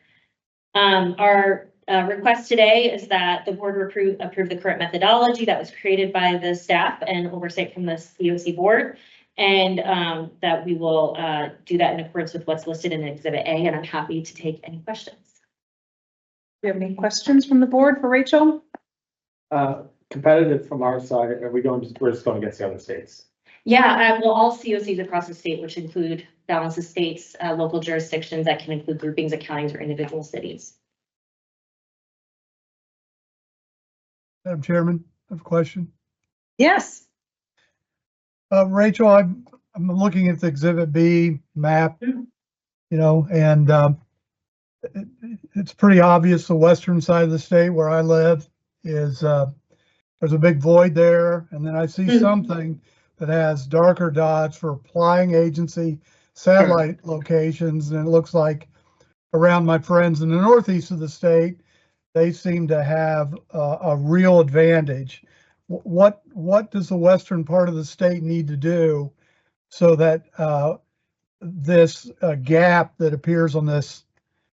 Our request today is that the board approve the current methodology that was created by the staff and oversight from the COC board, and that we will do that in accordance with what's listed in Exhibit A, and I'm happy to take any questions. Do you have any questions from the board for Rachel? Competitive from our side, we're just going against the other states? Yeah, well, all COCs across the state, which include balance of states, local jurisdictions that can include groupings of counties or individual cities. Madam Chairman, I have a question. Yes. Rachel, I'm looking at the Exhibit B map, and it's pretty obvious the western side of the state where I live is there's a big void there, and then I see something that has darker dots for applying agency satellite locations, and it looks like around my friends in the northeast of the state, they seem to have a real advantage. What does the western part of the state need to do so that this gap that appears on this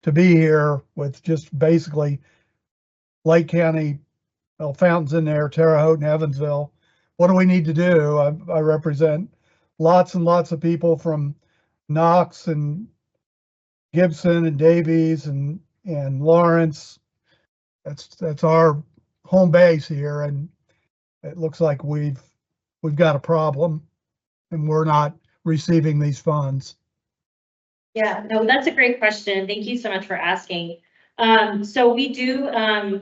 to be here with just basically Lake County, Fountains in there, Terre Haute and Evansville, what do we need to do? I represent lots and lots of people from Knox and Gibson and Davies and Lawrence. That's our home base here, and it looks like we've got a problem and we're not receiving these funds. Yeah, no, that's a great question. Thank you so much for asking. So we do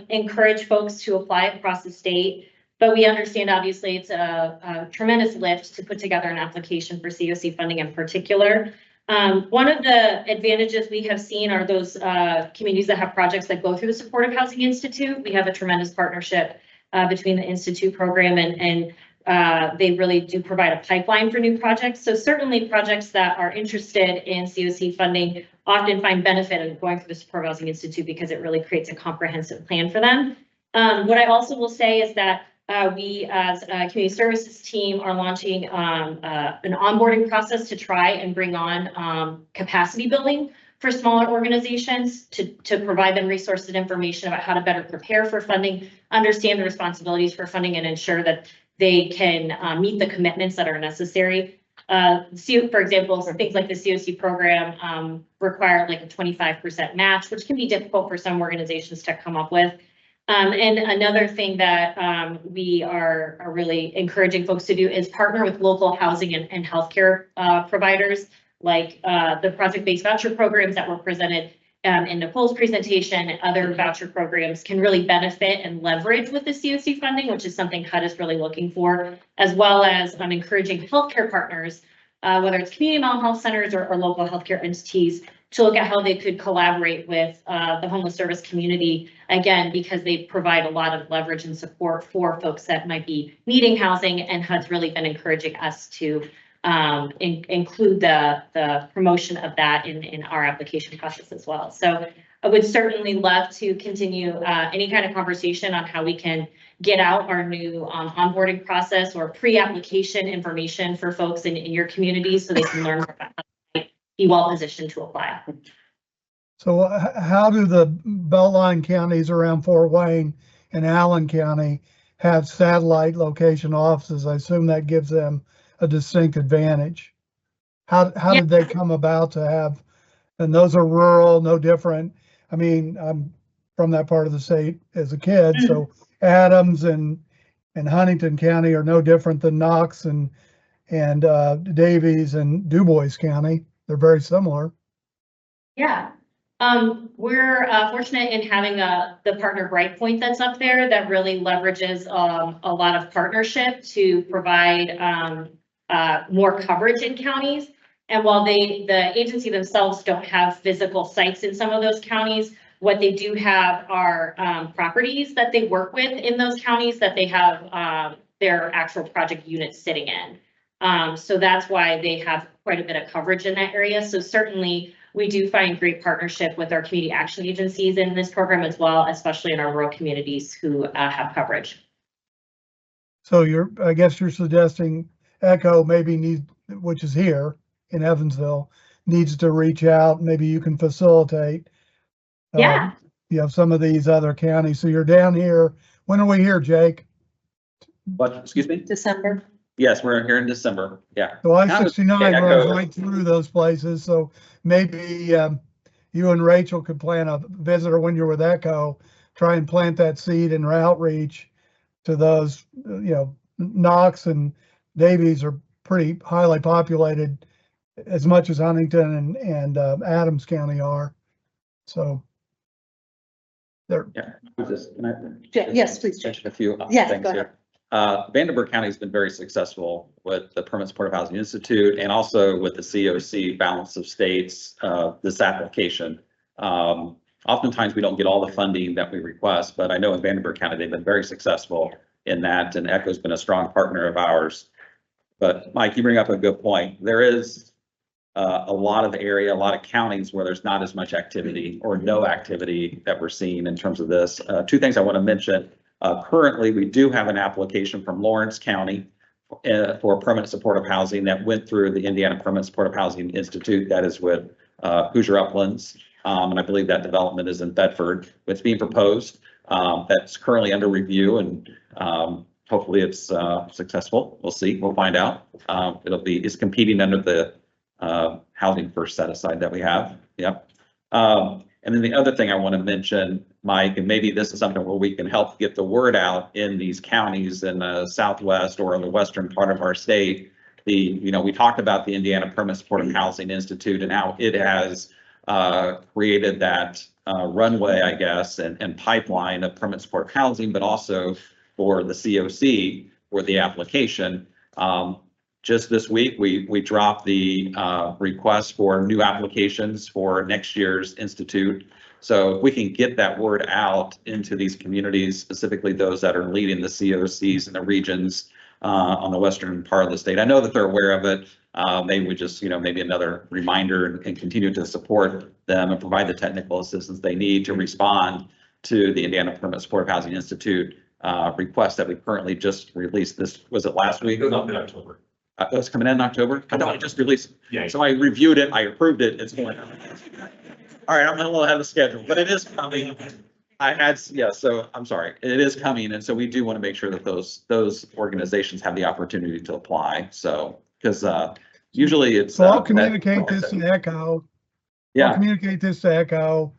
encourage folks to apply across the state, but we understand obviously it's a tremendous lift to put together an application for COC funding in particular. One of the advantages we have seen are those communities that have projects that go through the Supportive Housing Institute. We have a tremendous partnership between the Institute program and they really do provide a pipeline for new projects. So certainly projects that are interested in COC funding often find benefit in going through the Supportive Housing Institute because it really creates a comprehensive plan for them. What I also will say is that we as a community services team are launching an onboarding process to try and bring on capacity building for smaller organizations to provide them resources and information about how to better prepare for funding, understand the responsibilities for funding, and ensure that they can meet the commitments that are necessary. For example, things like the COC program require like a 25% match, which can be difficult for some organizations to come up with. And another thing that we are really encouraging folks to do is partner with local housing and healthcare providers, like the project-based voucher programs that were presented in Nicole's presentation. And other voucher programs can really benefit and leverage with the COC funding, which is something HUD is really looking for, as well as encouraging healthcare partners, whether it's community mental health centers or local healthcare entities, to look at how they could collaborate with the homeless service community, again, because they provide a lot of leverage and support for folks that might be needing housing. And HUD's really been encouraging us to include the promotion of that in our application process as well. So I would certainly love to continue any kind of conversation on how we can get out our new onboarding process or pre-application information for folks in your communities so they can learn more about how to be well positioned to apply. So how do the Beltline counties around Fort Wayne and Allen County have satellite location offices? I assume that gives them a distinct advantage. How did they come about to have, and those are rural, no different. I mean, I'm from that part of the state as a kid, so Adams and Huntington County are no different than Knox and Davies and Du Bois County. They're very similar. Yeah. We're fortunate in having the partner Brightpoint that's up there that really leverages a lot of partnership to provide more coverage in counties. And while the agency themselves don't have physical sites in some of those counties, what they do have are properties that they work with in those counties that they have their actual project units sitting in. So that's why they have quite a bit of coverage in that area. So certainly we do find great partnership with our community action agencies in this program as well, especially in our rural communities who have coverage. So I guess you're suggesting ECHO maybe needs, which is here in Evansville, needs to reach out. Maybe you can facilitate. Yeah. You have some of these other counties. So you're down here. When are we here, Jake? What, excuse me? December. Yes, we're here in December. Yeah. So I-69 Yeah, runs ECHO. right through those places. So maybe you and Rachel could plan a visit, or when you're with ECHO, try and plant that seed and outreach to those, Knox and Davies are pretty highly populated, as much as Huntington and Adams County are. So they're. Yeah. Can I? Yes, please, Mention a few Yes, things go ahead. here. Vandenberg County has been very successful with the Permanent Supportive Housing Institute and also with the COC Balance of States, this application. Oftentimes we don't get all the funding that we request, but I know in Vandenberg County, they've been very successful in that, and ECHO's been a strong partner of ours. But Mike, you bring up a good point. There is a lot of counties where there's not as much activity or no activity that we're seeing in terms of this. Two things I want to mention. Currently, we do have an application from Lawrence County for permanent supportive housing that went through the Indiana Permanent Supportive Housing Institute. That is with Hoosier Uplands. And I believe that development is in Bedford. It's being proposed. That's currently under review, and hopefully it's successful. We'll see. We'll find out. It's competing under the housing first set aside that we have. Yep. And then the other thing I want to mention, Mike, and maybe this is something where we can help get the word out in these counties in the southwest or in the western part of our state. We talked about the Indiana Permanent Supportive Housing Institute and how it has created that runway, I guess, and pipeline of permanent supportive housing, but also for the COC for the application. Just this week, we dropped the request for new applications for next year's institute. So if we can get that word out into these communities, specifically those that are leading the COCs and the regions on the western part of the state, I know that they're aware of it. Maybe we just, maybe another reminder and continue to support them and provide the technical assistance they need to respond to the Indiana Permanent Supportive Housing Institute request that we currently just released. This, was it last week? It was up in October. It was coming in October? I thought we just released. Yeah. So I reviewed it, I approved it, it's going on. All right, I'm a little ahead of the schedule, but it is coming. I had, yeah, so I'm sorry, it is coming, and so we do want to make sure that those organizations have the opportunity to apply, so, because usually it's. So I'll communicate this to Echo. I'll Yeah, communicate this to Echo.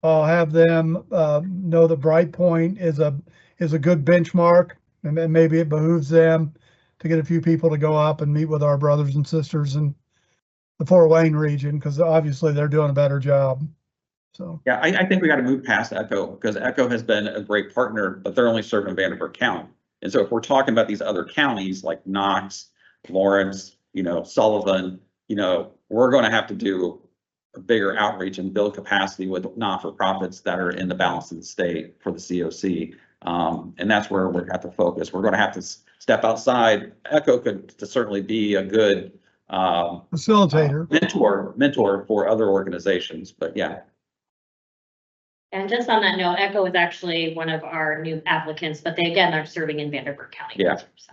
I'll have them know that Bright Point is a good benchmark, and then maybe it behooves them to get a few people to go up and meet with our brothers and sisters in the Fort Wayne region, because obviously they're doing a better job. So, yeah, I think we got to move past Echo, because Echo has been a great partner, but they're only serving Vanderburgh County. And so if we're talking about these other counties like Knox, Lawrence, Sullivan, we're going to have to do a bigger outreach and build capacity with not-for-profits that are in the balance of the state for the COC. And that's where we have to focus. We're going to have to step outside. Echo could certainly be a good facilitator, mentor for other organizations, but yeah. And just on that note, Echo is actually one of our new applicants, but they again are serving in Vanderburgh County. Yeah. So.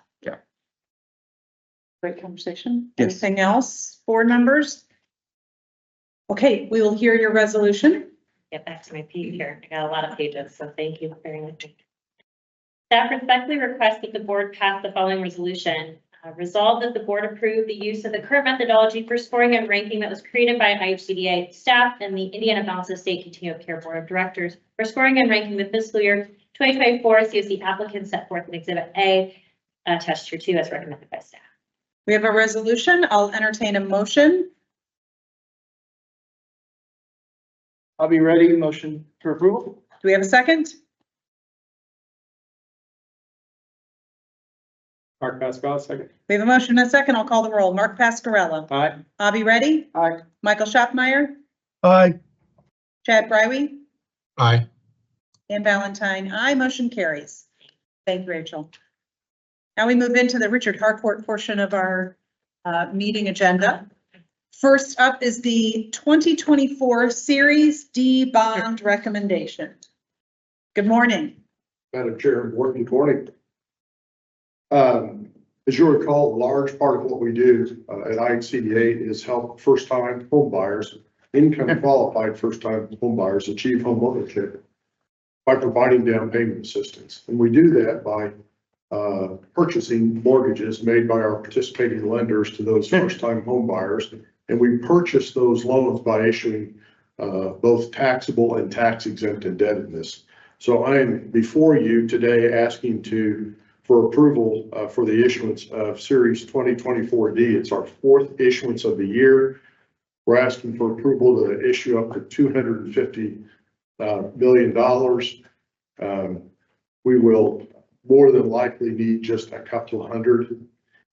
Great conversation. Yes. Anything else, board members? Okay, we will hear your resolution. Get back to my page here. I got a lot of pages, so thank you very much. Staff respectfully request that the board pass the following resolution. Resolve that the board approve the use of the current methodology for scoring and ranking that was created by IHCDA staff and the Indiana Balance of State Continuum of Care Board of Directors for scoring and ranking the fiscal year 2024 COC applicants set forth in Exhibit A, attached here 2 as recommended by staff. We have a resolution. I'll entertain a motion. I'll be ready. Motion for approval. Do we have a second? Mark Pascal, second. We have a motion and a second. I'll call the roll. Mark Pascarella. Aye. Avi Reddy. Aye. Michael Schaffmeyer. aye, Chad Brywe. Aye. And Valentine. Aye. Motion carries. Thank you, Rachel. Now we move into the Richard Harcourt portion of our meeting agenda. First up is the 2024 Series D bond recommendation. Good morning. Madam Chair, good morning. As you recall, a large part of what we do at IHCDA is help first-time home buyers, income qualified first-time home buyers achieve home ownership by providing down payment assistance. And we do that by purchasing mortgages made by our participating lenders to those first-time home buyers. And we purchase those loans by issuing both taxable and tax-exempt indebtedness. So I am before you today asking for approval for the issuance of Series 2024D. It's our 4th issuance of the year. We're asking for approval to issue up to $250 million. We will more than likely need just a couple of hundred.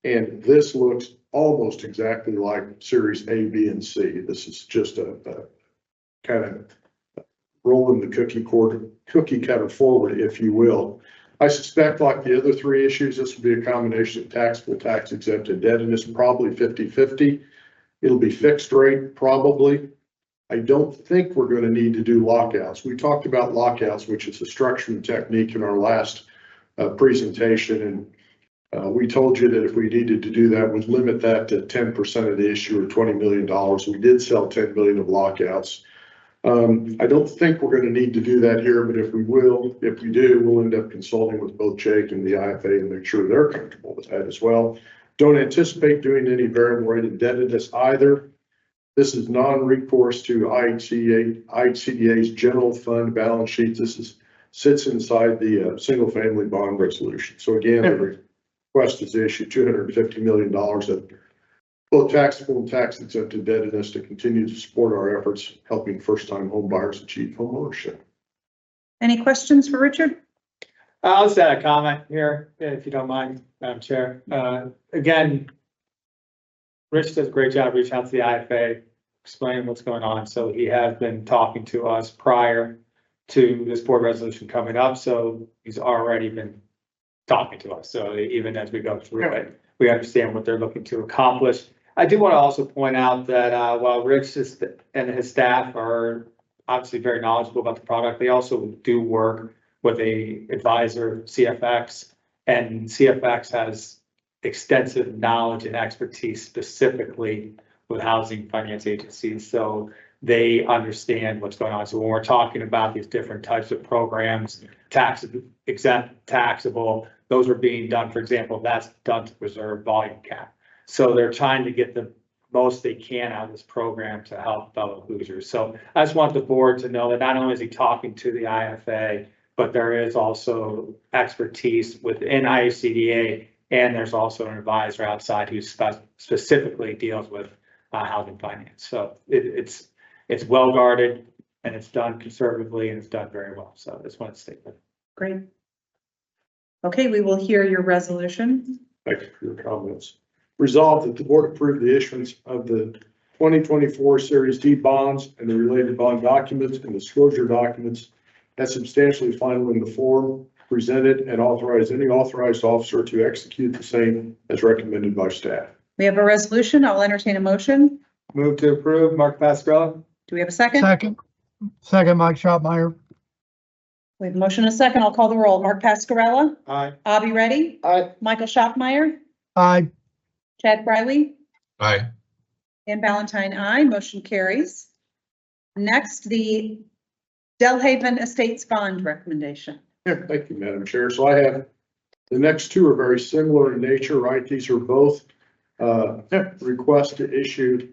And this looks almost exactly like Series A, B, and C. This is just a kind of rolling the cookie cutter forward, if you will. I suspect, like the other 3 issues, this will be a combination of taxable, tax exempt indebtedness, probably 50-50. It'll be fixed rate, probably. I don't think we're going to need to do lockouts. We talked about lockouts, which is a structuring technique in our last presentation. And we told you that if we needed to do that, we'd limit that to 10% of the issue or $20 million. We did sell 10 million of lockouts. I don't think we're going to need to do that here, but if we do, we'll end up consulting with both Jake and the IFA and make sure they're comfortable with that as well. Don't anticipate doing any variable rate indebtedness either. This is non-recourse to IHCDA's general fund balance sheet. This sits inside the single family bond resolution. So again, the request is to issue $250 million of both taxable and tax exempt indebtedness to continue to support our efforts helping first-time home buyers achieve home ownership. Any questions for Richard? I'll just add a comment here, if you don't mind, Madam Chair. Again, Rich does a great job reaching out to the IFA, explaining what's going on. So he has been talking to us prior to this board resolution coming up. So he's already been talking to us. So even as we go through it, we understand what they're looking to accomplish. I do want to also point out that while Rich and his staff are obviously very knowledgeable about the product, they also do work with a advisor, CFX, and CFX has extensive knowledge and expertise specifically with housing finance agencies. So they understand what's going on. So when we're talking about these different types of programs, tax exempt, taxable, those are being done, for example, that's done to preserve volume cap. So they're trying to get the most they can out of this program to help fellow Hoosiers. So I just want the board to know that not only is he talking to the IFA, but there is also expertise within IHCDA, and there's also an advisor outside who specifically deals with housing finance. So it's well guarded, and it's done conservatively, and it's done very well. So I just want to state that. Great. Okay, we will hear your resolution. Thank you for your comments. Resolved that the board approve the issuance of the 2024 Series D bonds and the related bond documents and disclosure documents as substantially final in the form presented, and authorize any authorized officer to execute the same as recommended by staff. We have a resolution. I'll entertain a motion. Move to approve. Mark Pascarella. Do we have a second? Second, Mike Schotmeyer. We have a motion and a second. I'll call the roll. Mark Pascarella, Aye. Avi Reddy, Aye. Michael Schaffmeyer, Aye. Chad Briley, Aye. and Valentine, aye. Motion carries. Next, the Delhaven Estates bond recommendation. Yeah, thank you, Madam Chair. So I have, the next two are very similar in nature, right? These are both requests to issue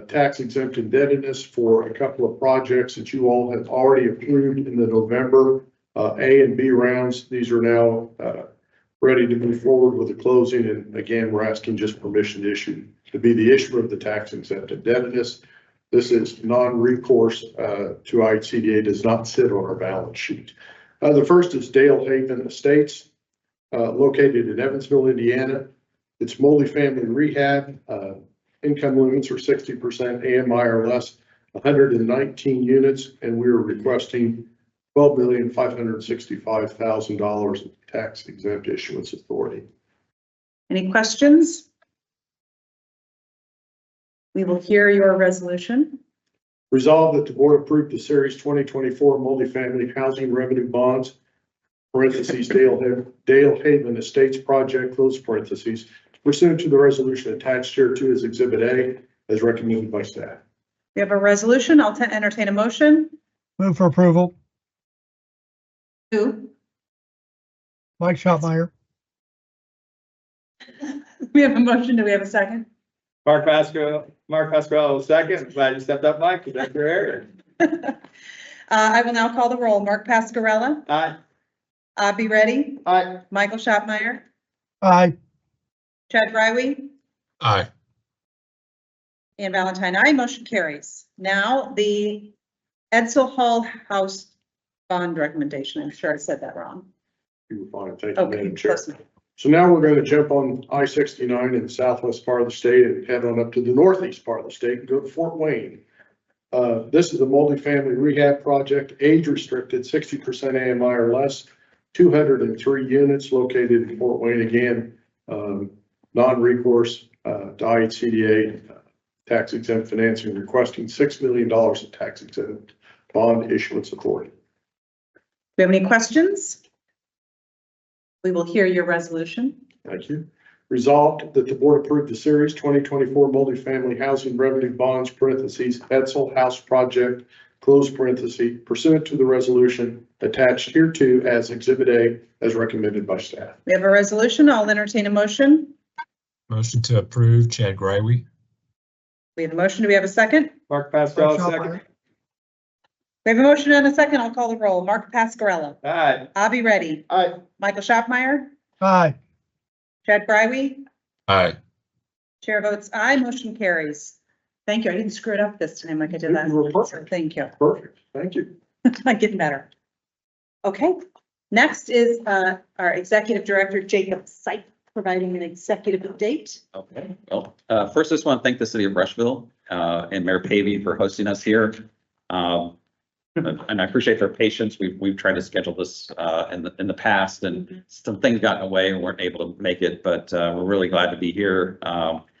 tax exempt indebtedness for a couple of projects that you all have already approved in the November A and B rounds. These are now ready to move forward with the closing. And again, we're asking just permission to issue, to be the issuer of the tax exempt indebtedness. This is non-recourse to IHCDA, does not sit on our balance sheet. The first is Dalehaven Estates, located in Evansville, Indiana. It's multifamily rehab. Income limits are 60% AMI or less, 119 units, and we are requesting $12,565,000 of tax exempt issuance authority. Any questions? We will hear your resolution. Resolved that the board approve the Series 2024 multifamily housing revenue bonds, parentheses, Dalehaven Estates project, close parentheses, pursuant to the resolution attached here to as Exhibit A, as recommended by staff. We have a resolution. I'll entertain a motion. Move for approval. Who? Mike Schotmeyer. We have a motion. Do we have a second? Mark Pascarella, second. Glad you stepped up, Mike. That's your area. I will now call the roll. Mark Pascarella, Aye. Avi Reddy, Aye. Michael Schaffmeyer, Aye. Chad Briley, Aye. and Valentine, aye. Motion carries. Now, the Edsel Hall House bond recommendation. I'm sure I said that wrong. You were fine. Thank you, Okay, Madam Chair. close enough. So now we're going to jump on I-69 in the southwest part of the state and head on up to the northeast part of the state and go to Fort Wayne. This is a multifamily rehab project, age restricted, 60% AMI or less, 203 units located in Fort Wayne. Again, non-recourse to IHCDA tax exempt financing, requesting $6 million of tax exempt bond issuance authority. Do we have any questions? We will hear your resolution. Thank you. Resolved that the board approve the Series 2024 multifamily housing revenue bonds, parentheses, Edsel House project, close parentheses, pursuant to the resolution attached hereto as Exhibit A, as recommended by staff. We have a resolution. I'll entertain a motion. Motion to approve, Chad Gray. We have a motion. Do we have a second? Mark Mike Pascarella, second. Schotmeyer. We have a motion and a second. I'll call the roll. Mark Pascarella, Aye. Avi Reddy, Aye. Michael Schaffmeyer, Aye. Chad Briley, Aye. chair votes aye. Motion carries. Thank you. I didn't screw it up this time like I did last You were time. perfect. So thank you. Perfect. Thank you. I'm getting better. Okay. Next is our executive director, Jacob Sipe, providing an executive update. Okay, well, first, I just want to thank the city of Rushville and Mayor Pavey for hosting us here. And I appreciate their patience. We've tried to schedule this in the past, and some things got in the way and weren't able to make it, but we're really glad to be here.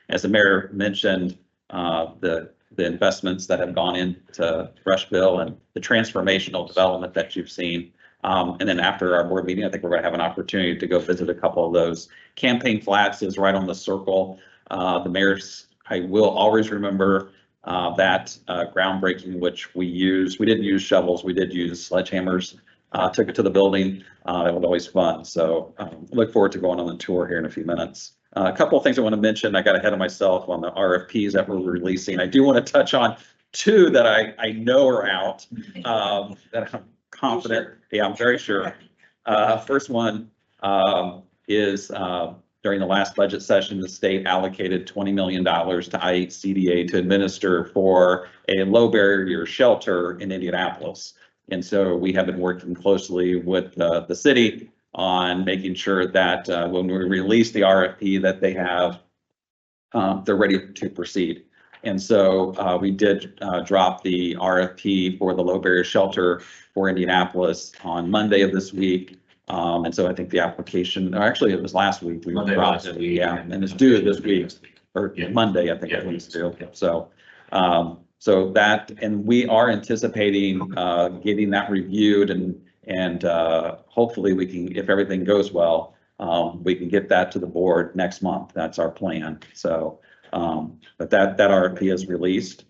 As the mayor mentioned, the investments that have gone into Rushville and the transformational development that you've seen And then after our board meeting, I think we're going to have an opportunity to go visit a couple of those. Campaign Flats is right on the circle. The mayor's, I will always remember that groundbreaking, which we didn't use shovels, we did use sledgehammers, took it to the building. It was always fun. So look forward to going on the tour here in a few minutes. A couple of things I want to mention. I got ahead of myself on the RFPs that we're releasing. I do want to touch on two that I know are out, that I'm confident. Yeah, I'm very sure. First one is during the last budget session, the state allocated $20 million to IHCDA to administer for a low barrier shelter in Indianapolis. And so we have been working closely with the city on making sure that when we release the RFP that they have, they're ready to proceed. And so we did drop the RFP for the low barrier shelter for Indianapolis on Monday of this week. And so I think the application, or actually it was last week. We dropped it, yeah, and it's due this week, or Monday, I think it was due. So, so that, and we are anticipating getting that reviewed and hopefully we can, if everything goes well, we can get that to the board next month. That's our plan. So, but that RFP is released.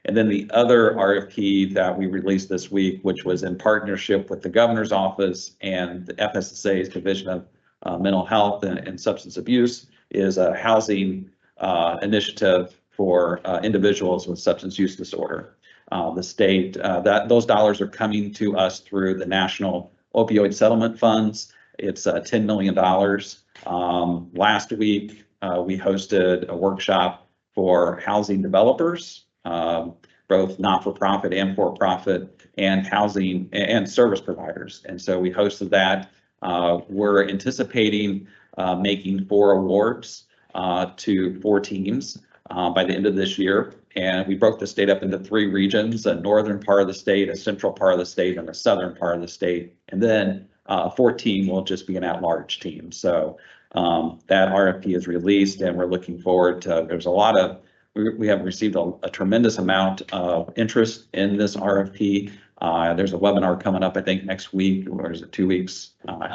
And then the other RFP that we released this week, which was in partnership with the governor's office and the FSSA's Division of Mental Health and Substance Abuse, is a housing initiative for individuals with substance use disorder. The state, those dollars are coming to us through the National Opioid Settlement Funds. It's $10 million. Last week, we hosted a workshop for housing developers, both not-for-profit and for-profit, and housing and service providers. And so we hosted that. We're anticipating making 4 awards to 4 teams by the end of this year. And we broke the state up into 3 regions: a northern part of the state, a central part of the state, and a southern part of the state. And then a 4th team will just be an at-large team. So that RFP is released, and we're looking forward to, there's a lot of, we have received a tremendous amount of interest in this RFP. There's a webinar coming up, I think, next week, or is it 2 weeks?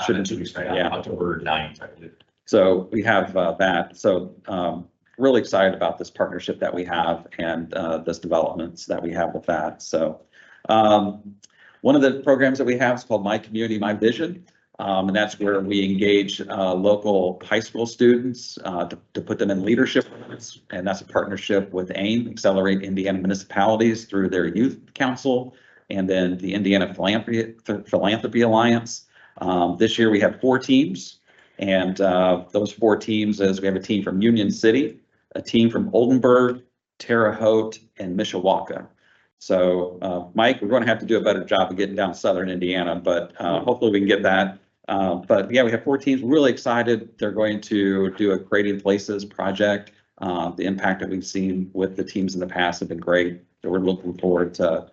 Shouldn't 2 weeks, yeah. October 9th, I believe. So we have that. So really excited about this partnership that we have and this developments that we have with that. So one of the programs that we have is called My Community, My Vision. And that's where we engage local high school students to put them in leadership. And that's a partnership with AIM, Accelerate Indiana Municipalities, through their youth council, and then the Indiana Philanthropy Alliance. This year we have 4 teams. And those 4 teams is, we have a team from Union City, a team from Oldenburg, Terre Haute, and Mishawaka. So Mike, we're going to have to do a better job of getting down southern Indiana, but hopefully we can get that. But yeah, we have 4 teams. We're really excited. They're going to do a Creating Places project. The impact that we've seen with the teams in the past have been great. So we're looking forward to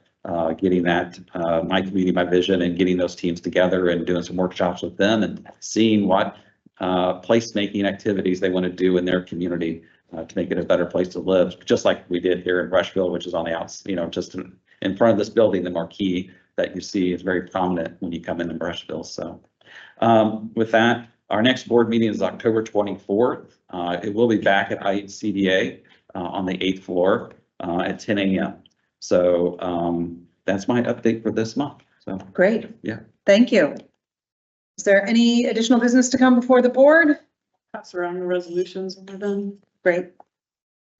getting that My Community, My Vision, and getting those teams together and doing some workshops with them and seeing what placemaking activities they want to do in their community to make it a better place to live, just like we did here in Rushville, which is on the outside, just in front of this building. The marquee that you see is very prominent when you come into Rushville. So with that, our next board meeting is October 24th. It will be back at IHCDA on the 8th floor at 10 a.m. So that's my update for this month. So Great. Yeah. Thank you. Is there any additional business to come before the board? Pass around the resolutions when we're done. Great.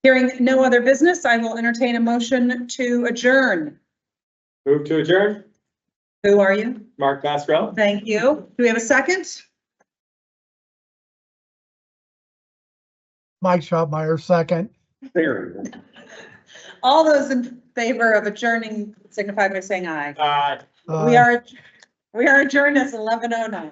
Hearing no other business, I will entertain a motion to adjourn. Move to adjourn. Who are you? Mark Basrell. Thank you. Do we have a second? Mike Schotmeyer, second. There. All those in favor of adjourning signify by saying aye. Aye. We are adjourned at 11:09.